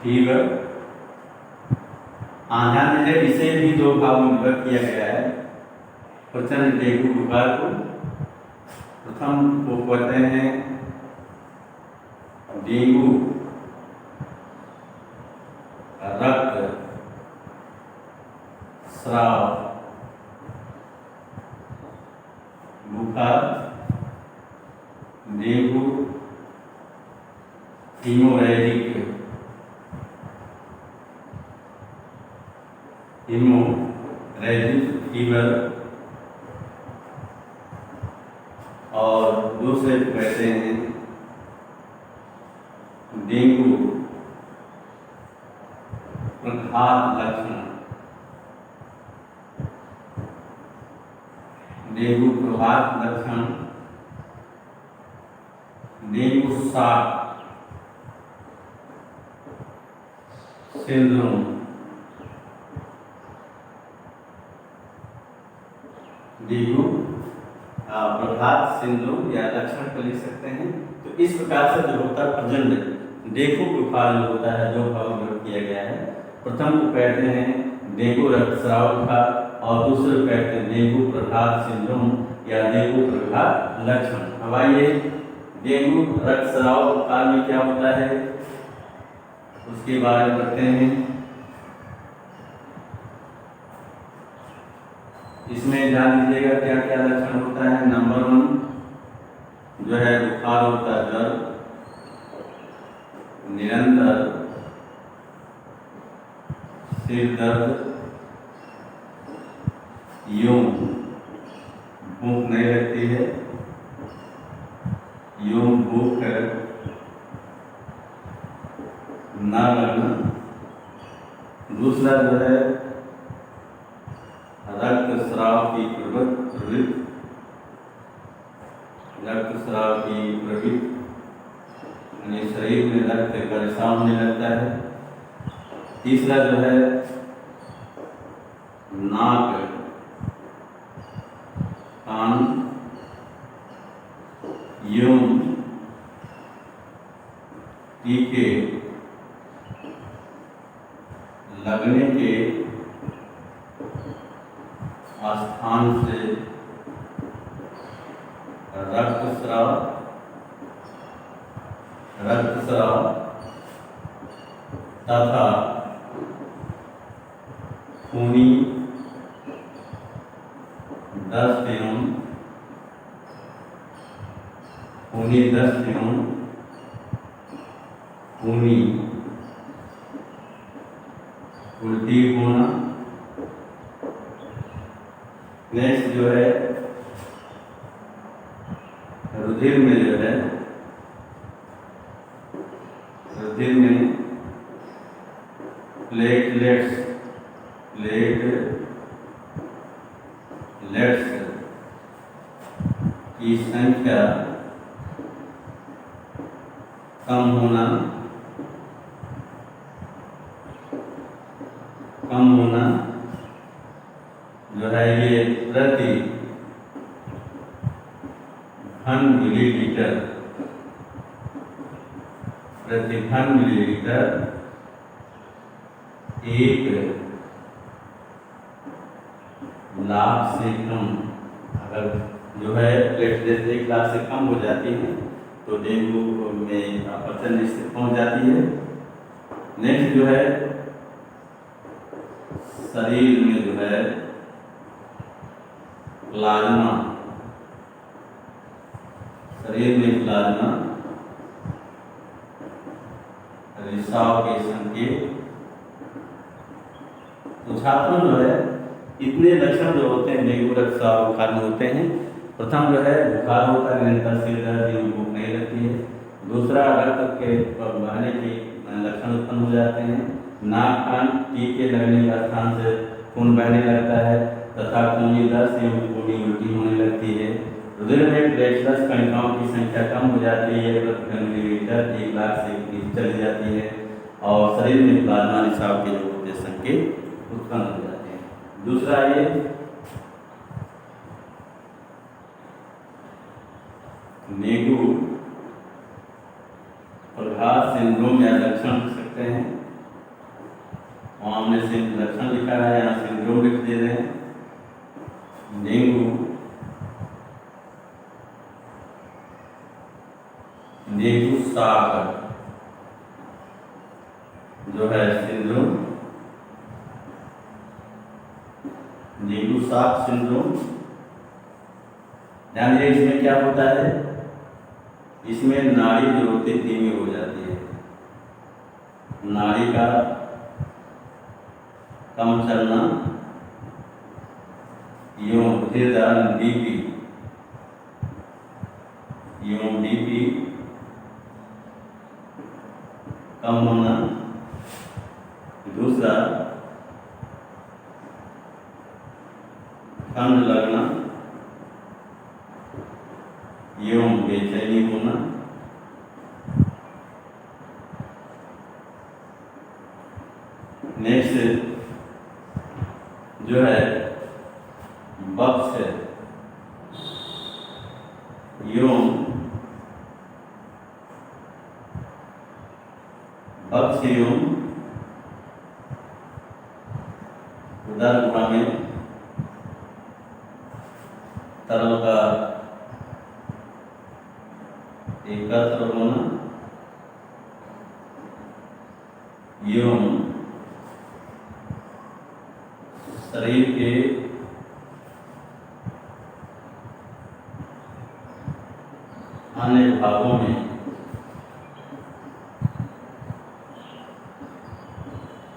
फीवर। ध्यान दीजिए, इसे भी दो भागों में विभक्त किया गया है। प्रचंड डेंगू बुखार को प्रथम को कहते हैं डेंगू रक्त स्राव बुखार, डेंगू हीमोरेजिक फीवर, और दूसरे को कहते हैं डेंगू प्रघात लक्षण। डेंगू प्रघात लक्षण, डेंगू शॉक सिंड्रोम, डेंगू प्रघात सिंड्रोम या लक्षण को लिख सकते हैं। तो इस प्रकार से जो होता है प्रचंड डेंगू बुखार जो होता है दो भागों में किया गया है। प्रथम को कहते हैं डेंगू रक्तस्राव बुखार और दूसरे को कहते हैं डेंगू प्रघात सिंड्रोम या डेंगू प्रघात लक्षण। अब आइए डेंगू रक्तस्राव बुखार में क्या होता है उसके बारे में पढ़ते हैं। इसमें ध्यान दीजिएगा क्या क्या लक्षण होता है। नंबर 1 जो है बुखार होता है, ज्वर, निरंतर सिर दर्द, यूं भूख नहीं लगती है, यूं भूख ना लगना। दूसरा जो है रक्तस्राव की प्रवृत्ति, यानी शरीर में रक्त का रिसाव होने लगता है। तीसरा जो है नाक, कान, यूं टीके लगने के स्थान से रक्तस्राव तथा खूनी दस्त एवं खूनी दस्त एवं खूनी उल्टी होना। नेक्स्ट जो है रुधिर में जो है रुधिर में प्लेटलेट्स की संख्या कम होना जो है ये प्रति घन मिलीलीटर एक लाख से कम, अगर जो है प्लेटलेट 1 लाख से कम हो जाती है तो डेंगू में अपरचन स्थिति पहुंच जाती है। नेक्स्ट जो है शरीर में जो है प्लाज्मा रिसाव के संकेत। तो छात्रों जो है इतने लक्षण जो होते हैं डेंगू रिसाव बुखार में होते हैं। प्रथम जो है बुखार होता है, निरंतर सिर दर्द एवं भूख नहीं लगती है। दूसरा रक्त के बहने की लक्षण उत्पन्न हो जाते हैं। नाक कान टीके लगने के स्थान से खून बहने लगता है तथा खूनी दस्त एवं खूनी उल्टी होने लगती है। रुधिर में प्लेटलेट्स कणिकाओं की संख्या कम हो जाती है, प्रति घन मिलीलीटर 1 लाख से नीचे चली जाती है और शरीर में प्लाज्मा रिसाव के जो होते संकेत उत्पन्न हो जाते हैं। दूसरा ये डेंगू प्रघात सिंड्रोम या लक्षण लिख सकते हैं। हमने लक्षण लिखा है, यहाँ सिंड्रोम लिख दे रहे हैं। डेंगू साग जो है सिंड्रोम, डेंगू साग सिंड्रोम। ध्यान दीजिए इसमें क्या होता है, इसमें नाड़ी जो होती है धीमी हो जाती है, नाड़ी का कम चलना एवं रुधिर दान डीपी कम होना। दूसरा ठंड लगना एवं बेचैनी होना। नेक्स्ट जो है बक्स एवं उदर गुहा में तरल का एकत्र होना एवं शरीर के अन्य भागों में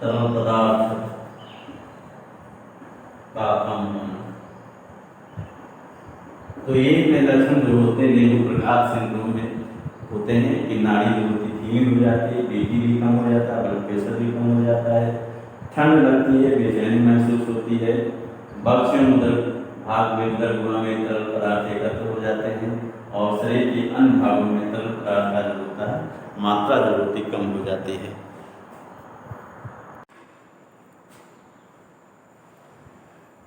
तरल पदार्थ का कम होना। तो ये लक्षण जो होते हैं डेंगू प्रघात सिंड्रोम में होते हैं कि नाड़ी जो होती धीमी हो जाती है, बीपी भी कम हो जाता है, ब्लड प्रेशर भी कम हो जाता है, ठंड लगती है, बेचैनी महसूस होती है, बक्स में उधर भाग में उधर गुहा में तरल पदार्थ एकत्र हो जाते हैं और शरीर के अन्य भागों में तरल पदार्थ का जो होता है मात्रा जो होती कम हो जाती है।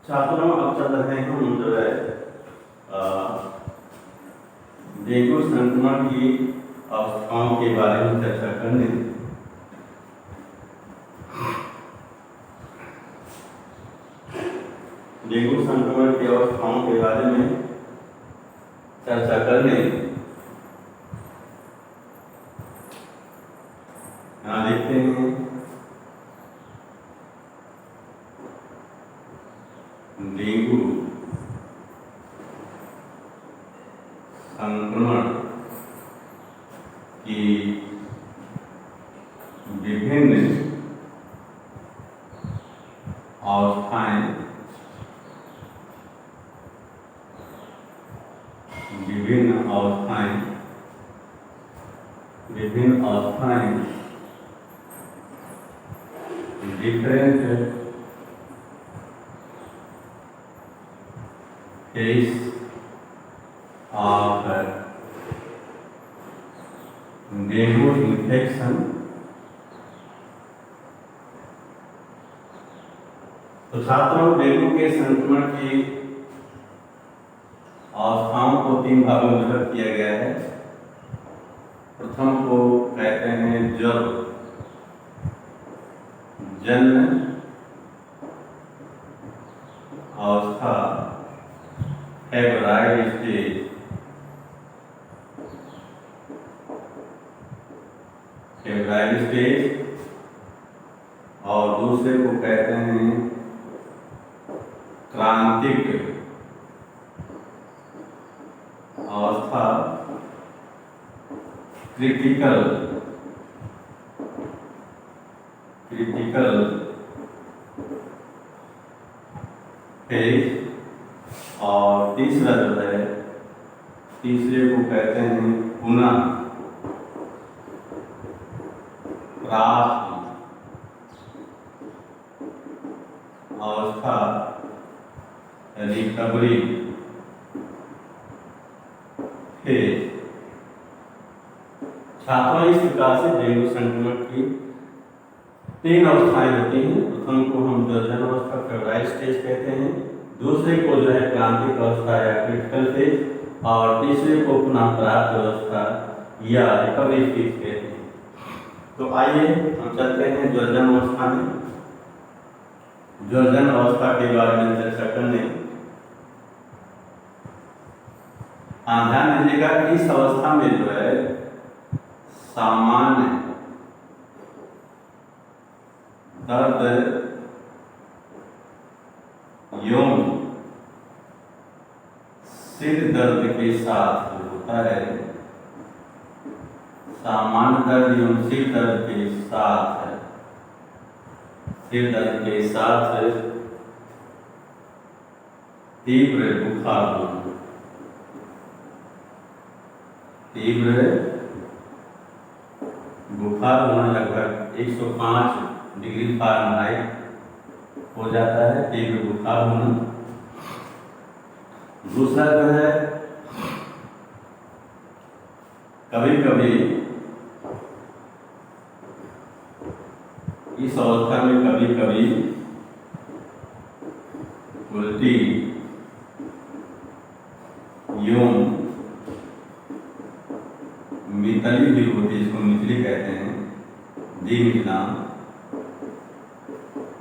छात्रों अब चल रहे हैं हम जो है डेंगू संक्रमण की अवस्थाओं के बारे में चर्चा करने। डेंगू संक्रमण की अवस्थाओं के बारे में चर्चा करने यहाँ देखते हैं डेंगू संक्रमण विभिन्न अवस्थाएं different phase of dengue infection. तो छात्रों, डेंगू के संक्रमण की अवस्थाओं को 3 भागों में विभक्त किया गया है। प्रथम को कहते हैं ज्वर, जन्म अवस्था, फेब्राइल स्टेज, और दूसरे को कहते हैं क्रांतिक अवस्था, क्रिटिकल फेज, और तीसरा जो है, तीसरे को कहते हैं पुनः प्राप्ति अवस्था, रिकवरी फेज। छात्रों, इस प्रकार से डेंगू संक्रमण की 3 अवस्थाएं होती हैं। प्रथम को हम जर्जन अवस्था, फेब्राइल स्टेज कहते हैं, दूसरे को जो है क्रांतिक अवस्था या क्रिटिकल फेज, और तीसरे को पुनः प्राप्त अवस्था या रिकवरी फेज कहते हैं। तो आइए हम चलते हैं जर्जन अवस्था में। जर्जन अवस्था के बारे में चर्चा करने। ध्यान दीजिएगा कि इस अवस्था में जो है सामान्य दर्द यौन सिर दर्द के साथ होता है, सामान्य दर्द एवं सिर दर्द के साथ तीव्र बुखार होना, लगभग 105 डिग्री फ़ारेनहाइट हो जाता है, तीव्र बुखार होना। दूसरा जो है, कभी कभी इस अवस्था में कभी कभी उल्टी एवं मितली भी होती है, इसको मितली कहते हैं, द्विमितना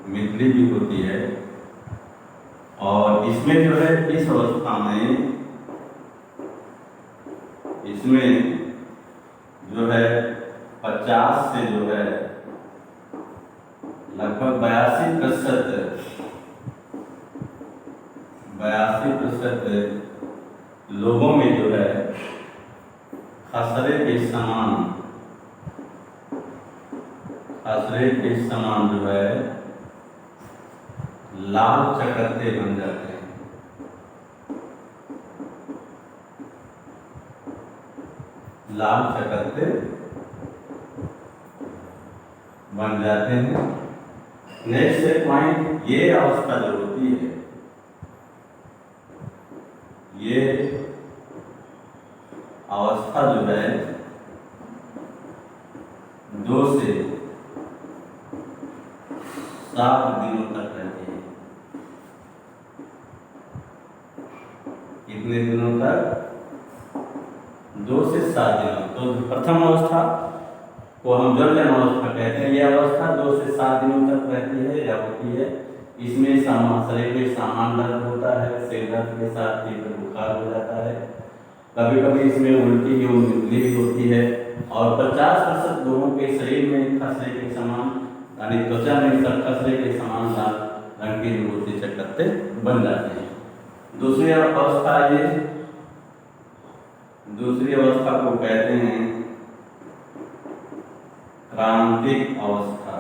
मितली भी होती है। और इसमें जो है, इस अवस्था में इसमें जो है 50 से जो है लगभग 82% लोगों में जो है खसरे के समान जो है लाल चकत्ते बन जाते हैं। लाल चकत्ते बन जाते हैं। नेक्स्ट पॉइंट, ये अवस्था जो होती है, ये अवस्था जो है 2 से 7 दिनों तक रहती है। कितने दिनों तक? 2 से 7 दिनों। तो प्रथम अवस्था को हम जर्जन अवस्था कहते हैं। यह अवस्था 2 से 7 दिनों तक रहती है या होती है। इसमें शरीर में सामान्य दर्द होता है, सिर दर्द के साथ तीव्र बुखार हो जाता है, कभी कभी इसमें उल्टी एवं मितली भी होती है, और 50% लोगों के शरीर में खसरे के समान, यानी त्वचा में खसरे के समान लाल रंग के होते चकत्ते बन जाते हैं। दूसरी अवस्था को कहते हैं क्रांतिक अवस्था।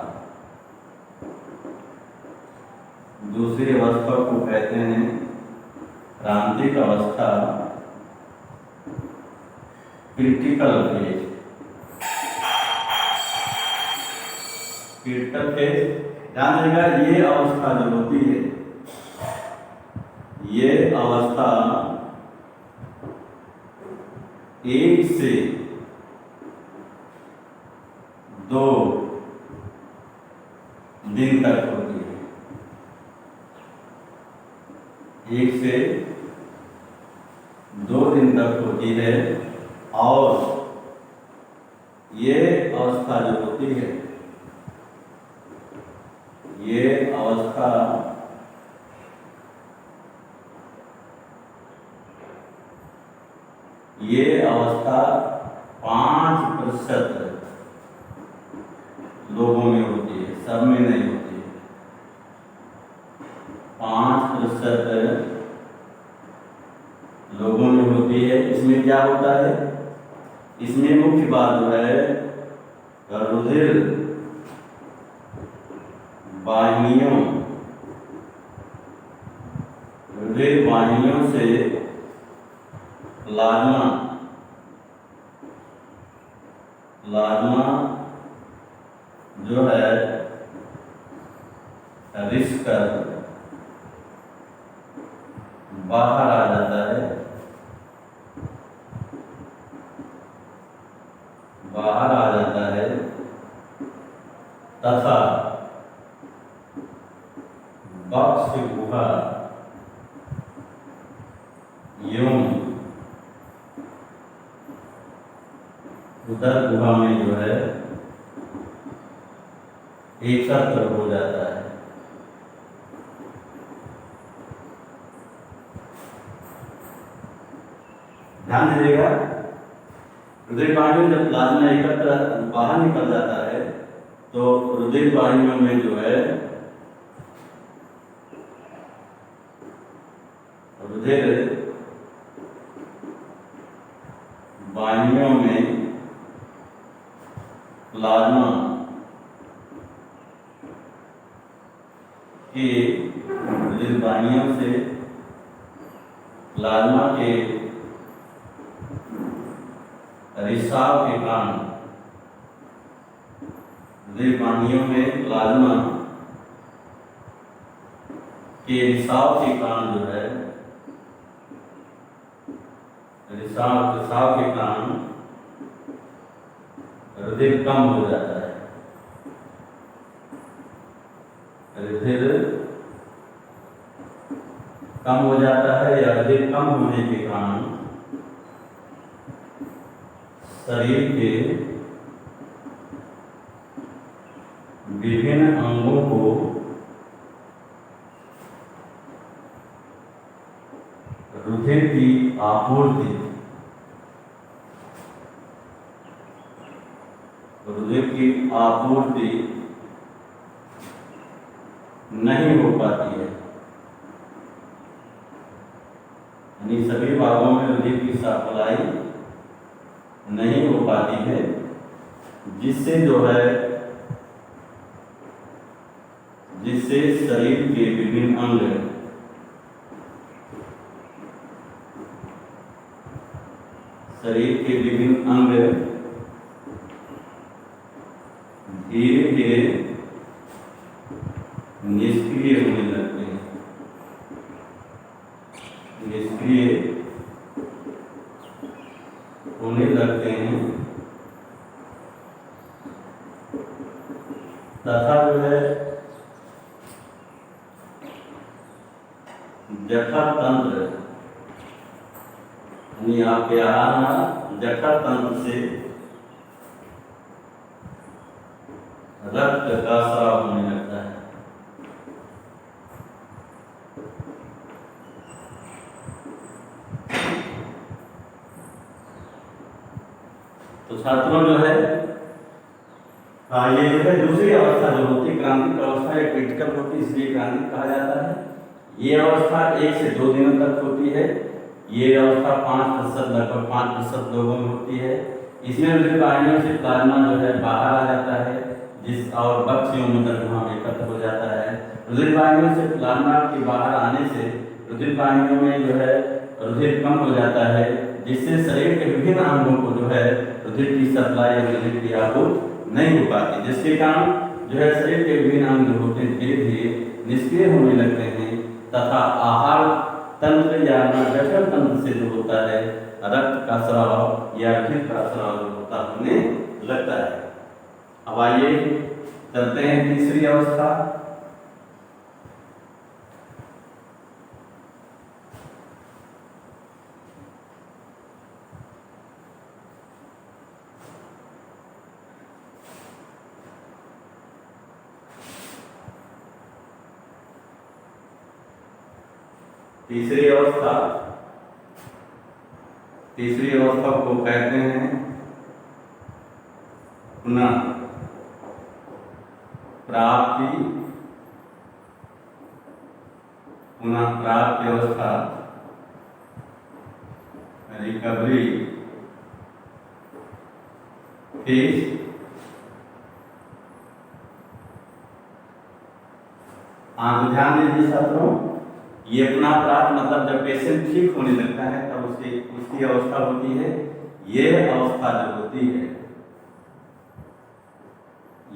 दूसरी अवस्था को कहते हैं क्रांतिक अवस्था, क्रिटिकल फेज। क्रिटिकल फेज ध्यान देगा, ये अवस्था जो होती है, ये अवस्था 1 से 2 दिन तक होती है। 1 से 2 दिन तक होती है। और ये अवस्था जो होती है, ये अवस्था ये अवस्था 5% लोगों में होती है, सब में नहीं होती है। 5% लोगों में होती है। इसमें क्या होता है, इसमें मुख्य बात जो है, रुधिर वाहिनियों से प्लाज्मा जो है रिस कर बाहर आ जाता है, तथा बक्ष गुहा एवं उदर गुहा में जो है एकत्र हो जाता है। ध्यान दीजिएगा, रुधिर वाहिनियों जब प्लाज्मा एकत्र बाहर निकल जाता है, तो रुधिर वाहिनियों में जो है प्लाज्मा के रुधिर वाहिनियों से प्लाज्मा के रिसाव के कारण, रुधिर वाहिनियों में प्लाज्मा के रिसाव के कारण जो है, रिसाव के कारण रुधिर कम हो जाता है। रुधिर कम हो जाता है, या रुधिर कम होने के कारण शरीर के विभिन्न अंगों को रुधिर की आपूर्ति नहीं हो पाती है। यानी सभी भागों में रुधिर की सप्लाई नहीं हो पाती है, जिससे जो है, जिससे शरीर के विभिन्न अंग धीरे धीरे निष्क्रिय होने लगते हैं। तथा जो है जठर तंत्र, यानी आपके आहार जठर तंत्र से रक्त का स्राव होने लगता है। तो छात्रों जो है, ये जो है दूसरी अवस्था जो होती है क्रांतिक अवस्था या क्रिटिकल होती है, इसलिए क्रांतिक कहा जाता है। ये अवस्था 1 से 2 दिनों तक होती है। ये अवस्था 5%, लगभग 5% लोगों में होती है। इसमें रुधिर वाहिनियों से प्लाज्मा जो है बाहर आ जाता है, जिस और बक्ष मूत्र वहाँ एकत्र हो जाता है। रुधिर वाहिनियों से प्लाज्मा के बाहर आने से रुधिर वाहिनियों में जो है रुधिर कम हो जाता है, जिससे शरीर के विभिन्न अंगों को जो है रुधिर की सप्लाई या रुधिर की आपूर्ति नहीं हो पाती, जिसके कारण जो है शरीर के विभिन्न अंग जो होते हैं धीरे धीरे निष्क्रिय होने लगते हैं तथा आहार तंत्र या जठर तंत्र से जो होता है रक्त का स्राव या घृत का स्राव जो होने लगता है। अब आइए चलते हैं तीसरी अवस्था। तीसरी अवस्था को कहते हैं पुनः प्राप्ति अवस्था, रिकवरी फेज। ध्यान दीजिए छात्रों, ये पुनः प्राप्त मतलब जब पेशेंट ठीक होने लगता है तब उसकी अवस्था होती है। ये अवस्था जो होती है,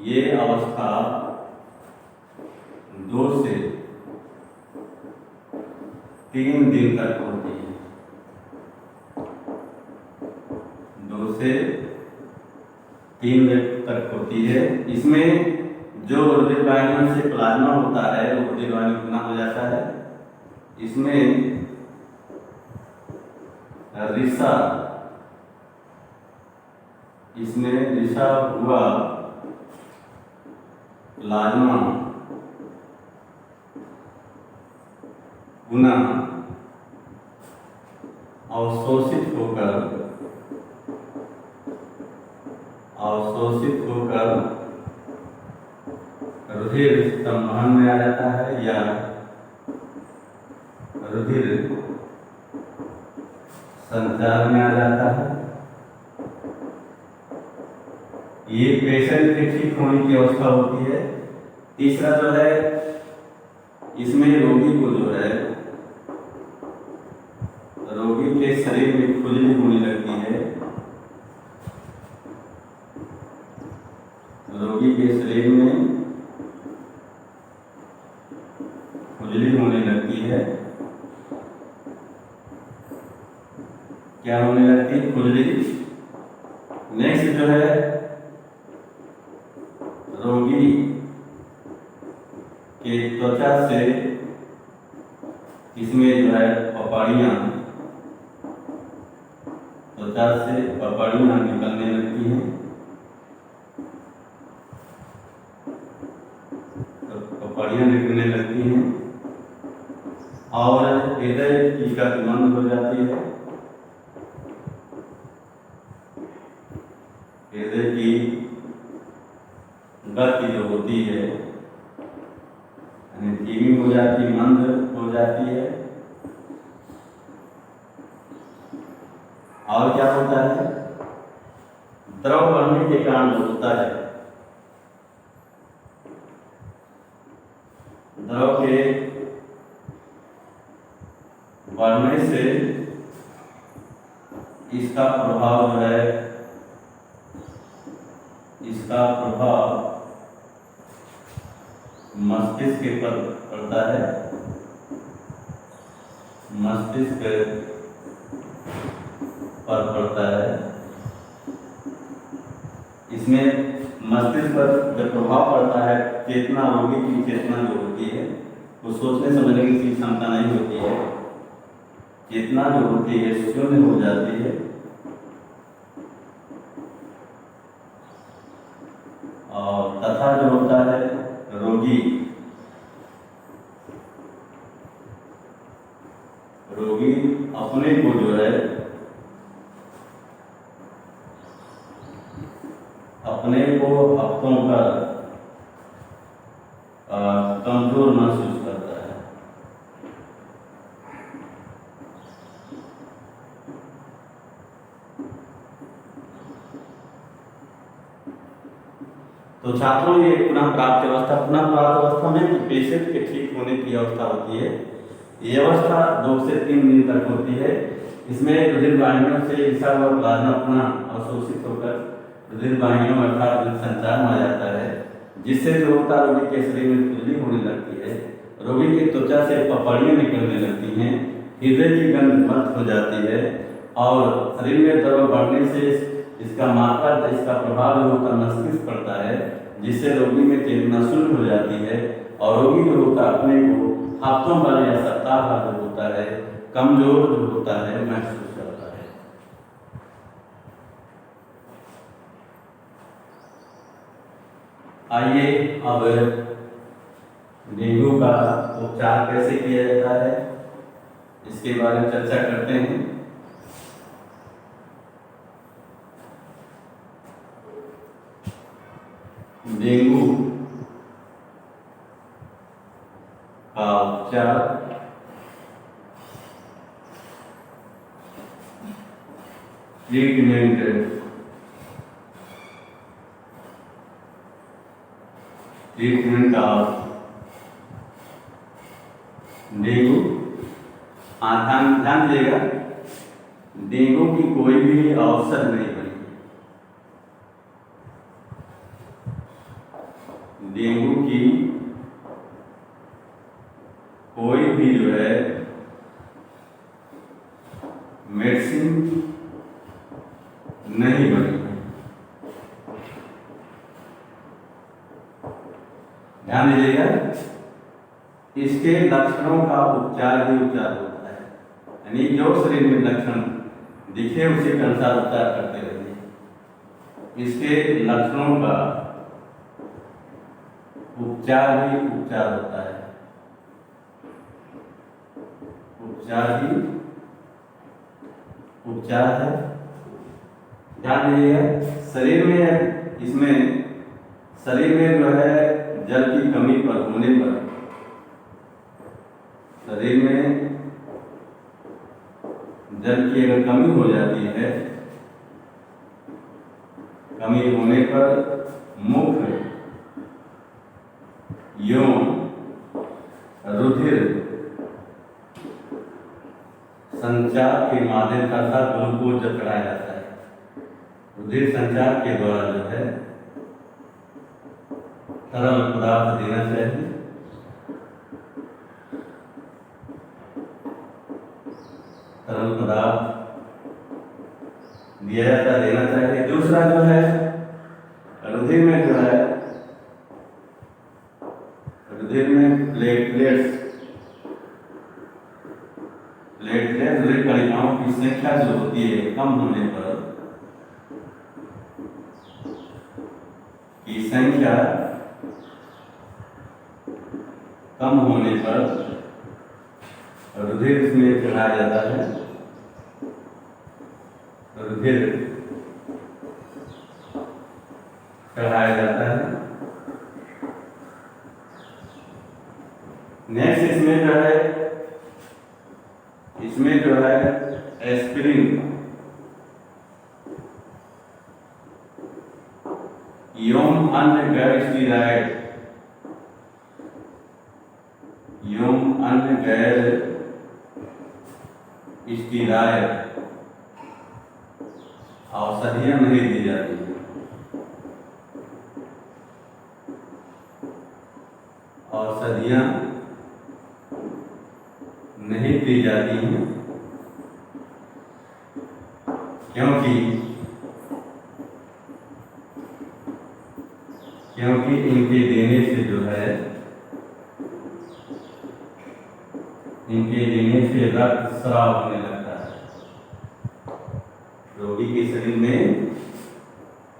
ये अवस्था 2 से 3 दिन तक होती है। 2 से 3 दिन तक होती है। इसमें जो रुधिर वाहिनियों से प्लाज्मा होता है वो रुधिर वाहिनी पुनः हो जाता है। इसमें रिसा हुआ प्लाज्मा पुनः अवशोषित होकर रुधिर संवहन में आ जाता है या रुधिर संचार में आ जाता है। ये पेशेंट के ठीक होने की अवस्था होती है। तीसरा जो है, इसमें रोगी को जो है रोगी के शरीर में खुजली होने लगती है। रोगी के शरीर में खुजली होने लगती है। क्या होने लगती है? खुजली। नेक्स्ट जो है, रोगी के त्वचा से इसमें जो है त्वचा से पपड़ियाँ निकलने लगती हैं। तो पपड़ियाँ निकलने लगती हैं और हृदय की गति बंद हो जाती है। हृदय की गति जो होती है धीमी हो जाती, मंद हो जाती है। और क्या होता है? द्रव बढ़ने के कारण जो होता है, द्रव के बढ़ने से इसका प्रभाव जो है, इसका प्रभाव मस्तिष्क पर पड़ता है। मस्तिष्क पर पड़ता है। इसमें मस्तिष्क पर जब प्रभाव पड़ता है, चेतना रोगी की चेतना जो होती है वो सोचने समझने की क्षमता नहीं होती है। चेतना जो होती है शून्य हो जाती है और तथा जो होता है रोगी अपने को जो है अपने को हफ्तों का कमजोर महसूस करता है। छात्रों, ये पुनः प्राप्त अवस्था, पुनः प्राप्त अवस्था में पेशेंट के ठीक होने की अवस्था होती है। ये अवस्था 2 से 3 दिन तक होती है। इसमें रुधिर वाहिनियों से रिसा हुआ प्लाज्मा पुनः अवशोषित होकर रुधिर वाहिनियों अर्थात संचार में आ जाता है, जिससे जो होता है रोगी के शरीर में खुजली होने लगती है, रोगी की त्वचा से पपड़ियाँ निकलने लगती हैं, हृदय की गंध मत हो जाती है और शरीर में दर्द बढ़ने से इसका मात्रा, इसका प्रभाव जो होता है मस्तिष्क पड़ता है, जिससे रोगी में चेतना शून्य हो जाती है और रोगी जो होता है अपने को हफ्तों भर या सप्ताह भर जो होता है कमजोर जो होता है महसूस करता है। आइए अब डेंगू का उपचार कैसे किया जाता है इसके बारे में चर्चा करते हैं। डेंगू का उपचार ट्रीटमेंट ऑफ डेंगू। ध्यान दीजिएगा, डेंगू की कोई भी औषध नहीं बनी। डेंगू की कोई भी जो है मेडिसिन नहीं बनी। ध्यान दीजिएगा, इसके लक्षणों का उपचार ही उपचार होता है, यानी जो शरीर में लक्षण दिखे उसी के अनुसार उपचार करते रहिए। इसके लक्षणों का उपचार ही उपचार होता है, उपचार ही उपचार है। ध्यान दीजिएगा, शरीर में इसमें शरीर में जो है जल की कमी पर होने पर, शरीर में जल की अगर कमी हो जाती है, कमी होने पर मुख यौन रुधिर संचार के माध्यम का साथ ग्लूकोज जब चढ़ाया जाता है, रुधिर संचार के द्वारा जो है तरल पदार्थ देना चाहिए। तरल पदार्थ दिया जाता देना चाहिए। दूसरा जो है रुधिर में जो है रुधिर में प्लेटलेट्स रुधिर कणिकाओं की संख्या जो होती है कम होने पर, की संख्या कम होने पर रुधिर इसमें चढ़ाया जाता है। रुधिर चढ़ाया जाता है। नेक्स्ट इसमें जो है एस्पिरिन एवं अन्य गैर स्टीरॉयड औषधियां नहीं दी जाती हैं। औषधियां नहीं दी जाती हैं क्योंकि इनके देने से जो है रक्त स्राव होने लगता है। रोगी के शरीर में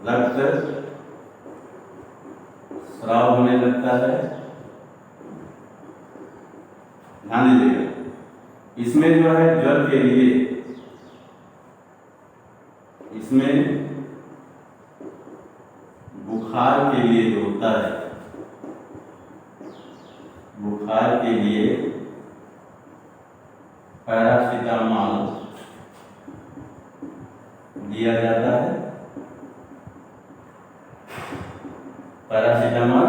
रक्त स्राव होने लगता है। ध्यान दीजिएगा, इसमें जो है ज्वर के लिए इसमें बुखार के लिए जो होता है, बुखार के लिए पैरासीटामोल दिया जाता है। पैरासीटामोल पैरासीटामोल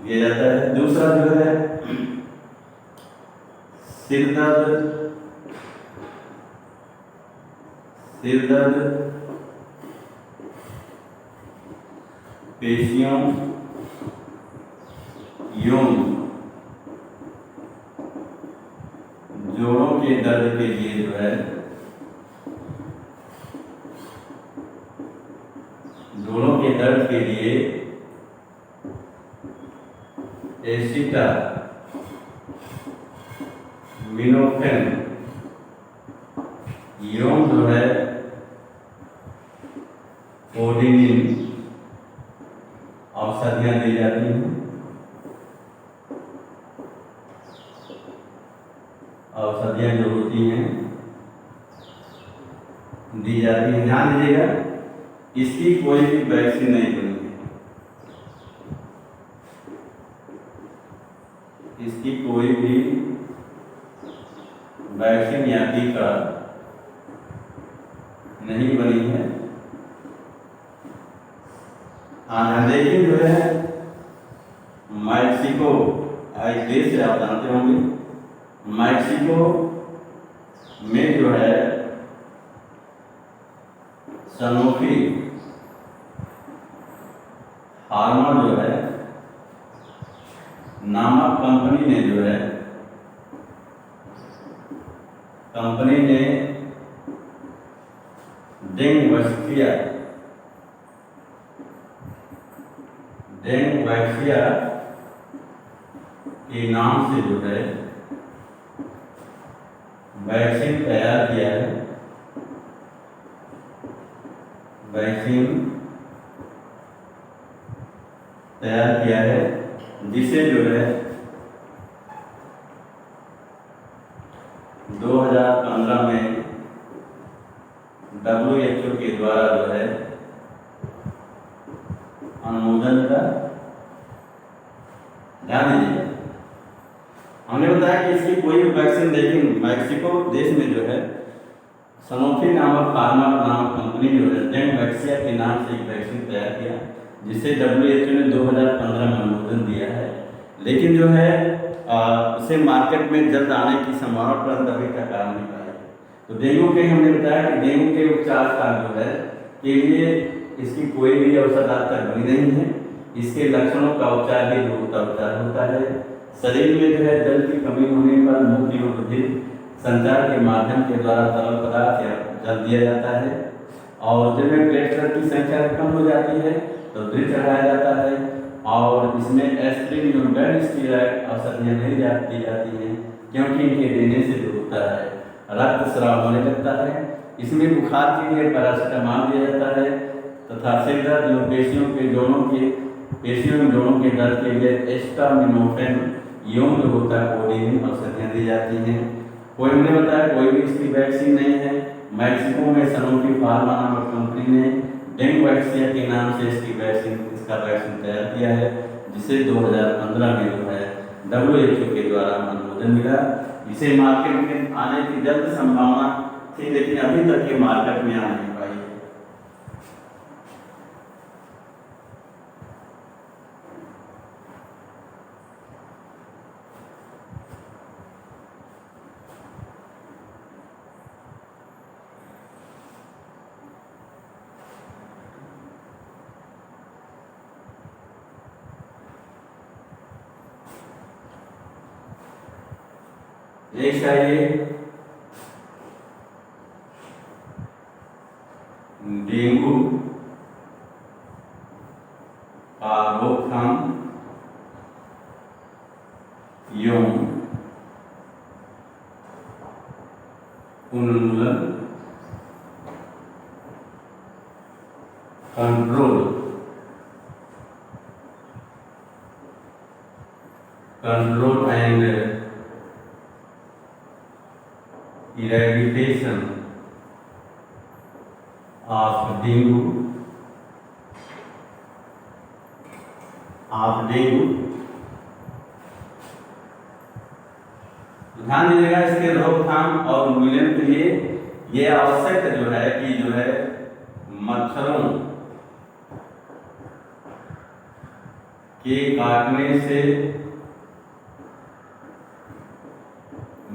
दिया जाता है। दूसरा जो है सिर दर्द पेशियों यौन जोड़ों के दर्द के लिए जो है जोड़ों के दर्द के लिए एसिटामिनोफेन यौन जो है कोडिनिन औषधियाँ दी जाती हैं। औषधियाँ जो होती हैं दी जाती हैं। ध्यान दीजिएगा, इसकी कोई भी वैक्सीन नहीं बनी है, इसकी कोई भी वैक्सीन या टीका नहीं बनी है। लेकिन जो है मैक्सिको एक देश है, आप जानते होंगे, मैक्सिको में जो है सनोफी फार्मा जो है नामक कंपनी ने जो है डेंगवैक्सिया के नाम से जो है वैक्सीन तैयार किया है। जिसे जो है 2015 में WHO के द्वारा जो है अनुमोदन का। ध्यान दीजिए, हमने बताया कि इसकी कोई वैक्सीन, लेकिन मैक्सिको देश में जो है सनोफी नामक फार्मा नामक कंपनी जो है डेंगवैक्सिया के नाम से एक वैक्सीन तैयार किया, जिसे WHO ने 2015 में अनुमोदन दिया है। लेकिन जो है इसे मार्केट में जल्द आने की संभावना परंतु अभी तक आ नहीं पाई। तो डेंगू के हमने बताया कि डेंगू के उपचार का जो है के लिए इसकी कोई भी औषध आज तक बनी नहीं है। इसके लक्षणों का उपचार भी उपचार होता है। शरीर में जो है जल की कमी होने पर मुख की रुधिर संचार के माध्यम के द्वारा तरल पदार्थ या जल दिया जाता है, और जब प्लेटलेट की संख्या कम हो जाती है तो ड्रिप चढ़ाया जाता है, और इसमें एस्पिरिन और बेड स्टीरॉयड औषधियाँ नहीं दी जाती हैं, क्योंकि इनके देने से जो होता है रक्त स्राव होने लगता है। इसमें बुखार के लिए पैरासीटामोल दिया जाता है, तथा सिर दर्द और पेशियों जोड़ों के दर्द के लिए एसिटामिनोफेन यौन जो होता है कोडिन औषधियाँ दी जाती हैं। कोई हमने बताया कोई भी इसकी वैक्सीन नहीं है। मैक्सिको में सनोफी फार्मा नामक कंपनी ने डेंगवैक्सिया के नाम से इसका वैक्सीन तैयार किया है, जिसे 2015 में जो है WHO के द्वारा अनुमोदन मिला। इसे मार्केट में आने की जल्द संभावना थी, लेकिन अभी तक ये मार्केट में आ नहीं पाई है। एक चाहिए डेंगू का रोकथाम एवं उन्मूलन control and eradication of dengue ध्यान दीजिएगा। इसके रोकथाम और उन्मूलन के लिए ये आवश्यक जो है कि जो है मच्छरों के काटने से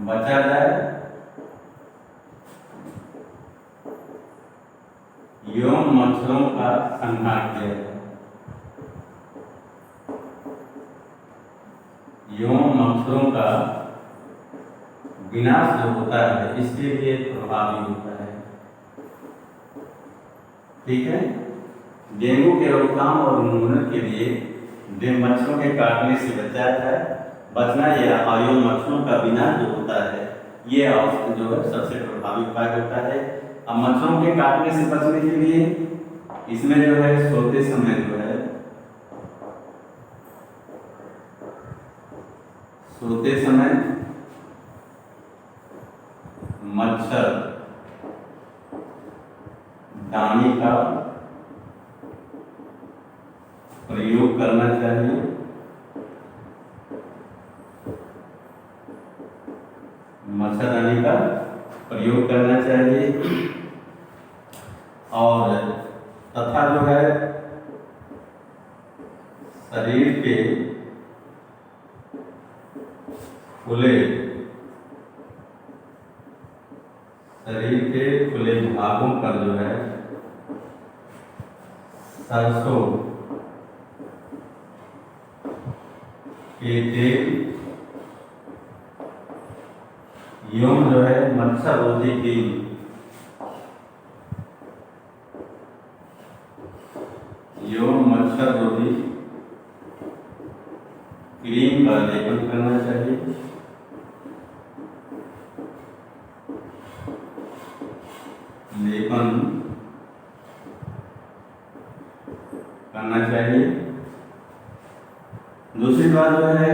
बचा जाए एवं मच्छरों का संहार किया जाए। एवं मच्छरों का विनाश जो होता है इसके लिए प्रभावी होता है। ठीक है। डेंगू के रोकथाम और उन्मूलन के लिए मच्छरों के काटने से बचना या एवं मच्छरों का विनाश जो होता है ये जो है सबसे प्रभावी उपाय होता है। अब मच्छरों के काटने से बचने के लिए इसमें जो है सोते समय मच्छर दानी का प्रयोग करना चाहिए। मच्छरदानी का प्रयोग करना चाहिए और तथा जो है शरीर के खुले भागों पर जो है सरसों के तेल एवं जो है मच्छर रोधी क्रीम का लेपन करना चाहिए। दूसरी बात जो है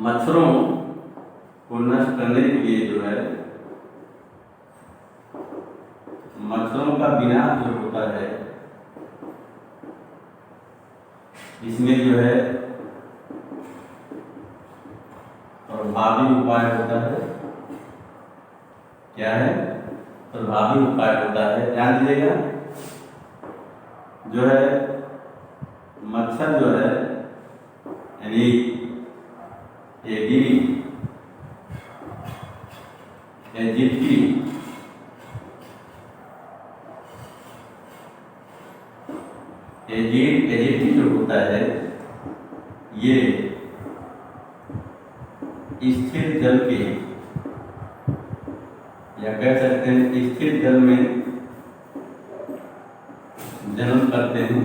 मच्छरों को नष्ट करने के लिए जो है मच्छरों का विनाश जो होता है इसमें जो है प्रभावी उपाय होता है। क्या है? प्रभावी उपाय होता है। ध्यान दीजिएगा, जो है मच्छर जो है यानी एजिप्टी जो होता है ये स्थिर जल के या कह सकते हैं स्थिर जल में जन्म करते हैं।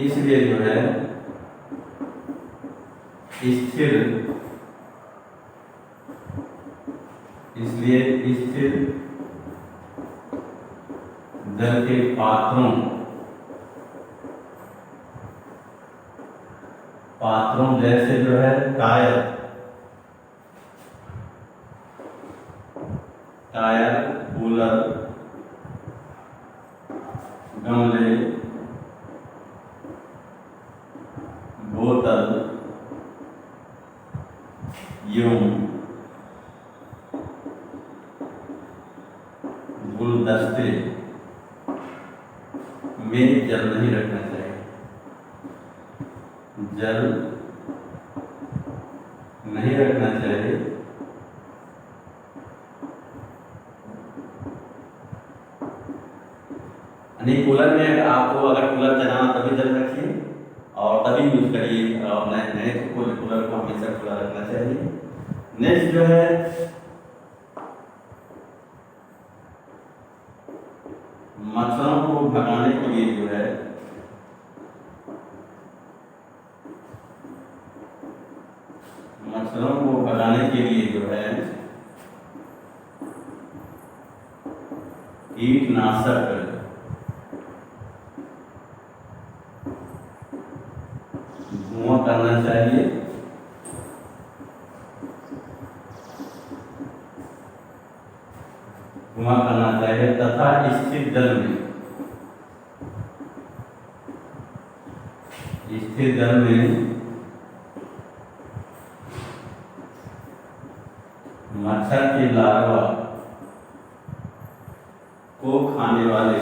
इसलिए जो है स्थिर जल के पात्रों जैसे जो है टायर, कूलर, गमले, बोतल एवं गुलदस्ते में जल नहीं रखना चाहिए। जल नहीं रखना चाहिए। यानी कूलर में आपको अगर कूलर चलाना तभी जल रखिए और तभी यूज करिए और नए कूलर को हमेशा खुला रखना चाहिए। नेक्स्ट जो है मच्छरों को भगाने के लिए जो है कीटनाशक धुआं करना चाहिए। तथा स्थिर जल में मच्छर की लार्वा को खाने वाले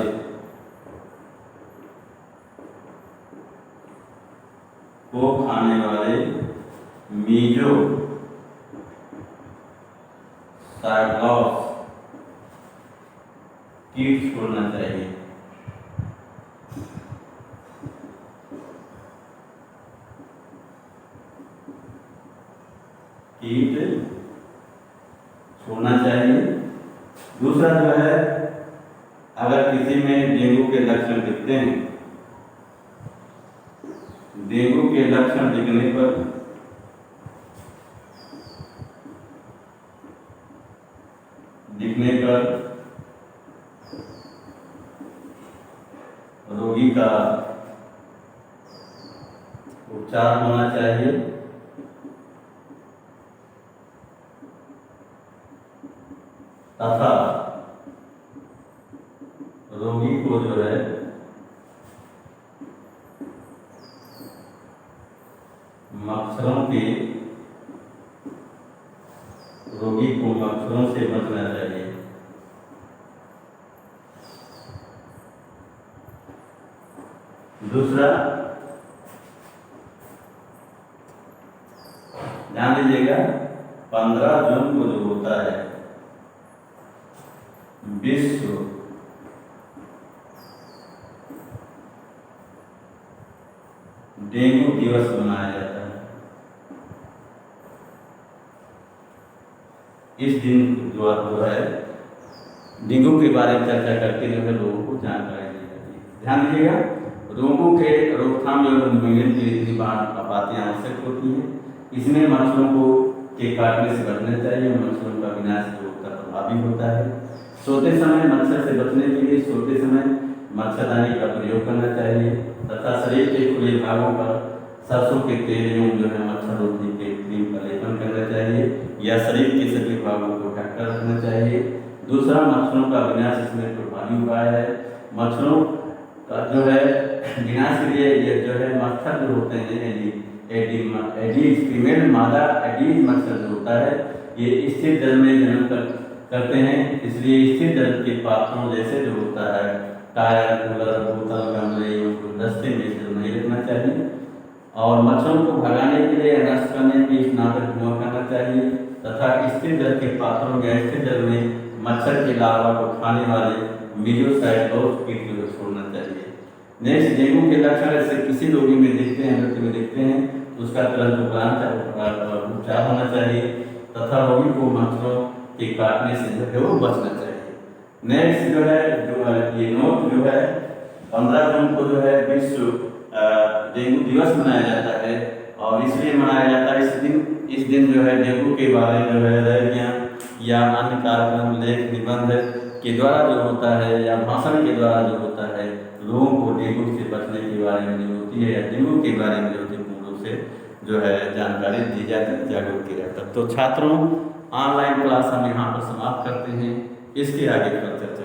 मीजो साइक्लॉप्स कीट छोड़ना चाहिए। कीट छोड़ना चाहिए। दूसरा जो है, अगर किसी में डेंगू के लक्षण दिखते हैं, डेंगू के लक्षण दिखने पर रोगी का उपचार होना चाहिए तथा रोगी को जो है मच्छरों से बचना चाहिए। दूसरा, ध्यान दीजिएगा, 15 जून को जो होता है विश्व डेंगू दिवस मनाया जाता है। इस दिन जो है डेंगू के बारे में चर्चा करके जो है लोगों को जानकारी दी जाती है। ध्यान दीजिएगा, रोगों के रोकथाम एवं उन्मूलन के लिए बातें आवश्यक होती हैं। इसमें मच्छरों को के काटने से बचना चाहिए। मच्छरों का विनाश जो होता है प्रभावी होता है। सोते समय मच्छर से बचने के लिए सोते समय मच्छरदानी का प्रयोग करना चाहिए तथा शरीर के खुले भागों पर सरसों के तेल एवं जो है मच्छर रोधी के क्रीम का लेपन करना चाहिए या शरीर के सभी भागों को ढककर रखना चाहिए। दूसरा, मच्छरों का विनाश इसमें प्रभावी उपाय है। मच्छरों का जो है विनाश के लिए ये जो है मच्छर जो होते हैं एडीज फीमेल मादा एडीज मच्छर जो होता है ये स्थिर जल में जन्म करते हैं। इसलिए स्थिर जल के पात्रों जैसे जो होता है टायर, कूलर, बोतल, गमले एवं गुलदस्ते में से नहीं रखना चाहिए। और मच्छरों को भगाने के लिए नष्ट करने के लिए नाटक धुआं करना चाहिए तथा स्थिर जल के पात्रों या स्थिर जल में मच्छर के लार्वा को खाने वाले मीजोसाइक्लोप्स कीट को छोड़ना चाहिए। नेक्स्ट, डेंगू के लक्षण ऐसे किसी रोगी में दिखते हैं, व्यक्ति में दिखते हैं तो उसका तुरंत उपचार होना चाहिए तथा रोगी को मच्छरों के काटने से जो है वो बचना चाहिए। नेक्स्ट जो है ये नोट जो है 15 जून को जो है विश्व डेंगू दिवस मनाया जाता है और इसलिए मनाया जाता है इस दिन जो है डेंगू के बारे में जो है रैलियां या अन्य कार्यक्रम, लेख, निबंध के द्वारा जो होता है या भाषण के द्वारा जो होता है लोगों को डेंगू से बचने के बारे में जो होती है या डेंगू के बारे में जो होती है पूर्ण रूप से जो है जानकारी दी जाती है, जागरूक किया जाता है। तो छात्रों, ऑनलाइन क्लास हम यहाँ पर समाप्त करते हैं। इसके आगे पर चर्चा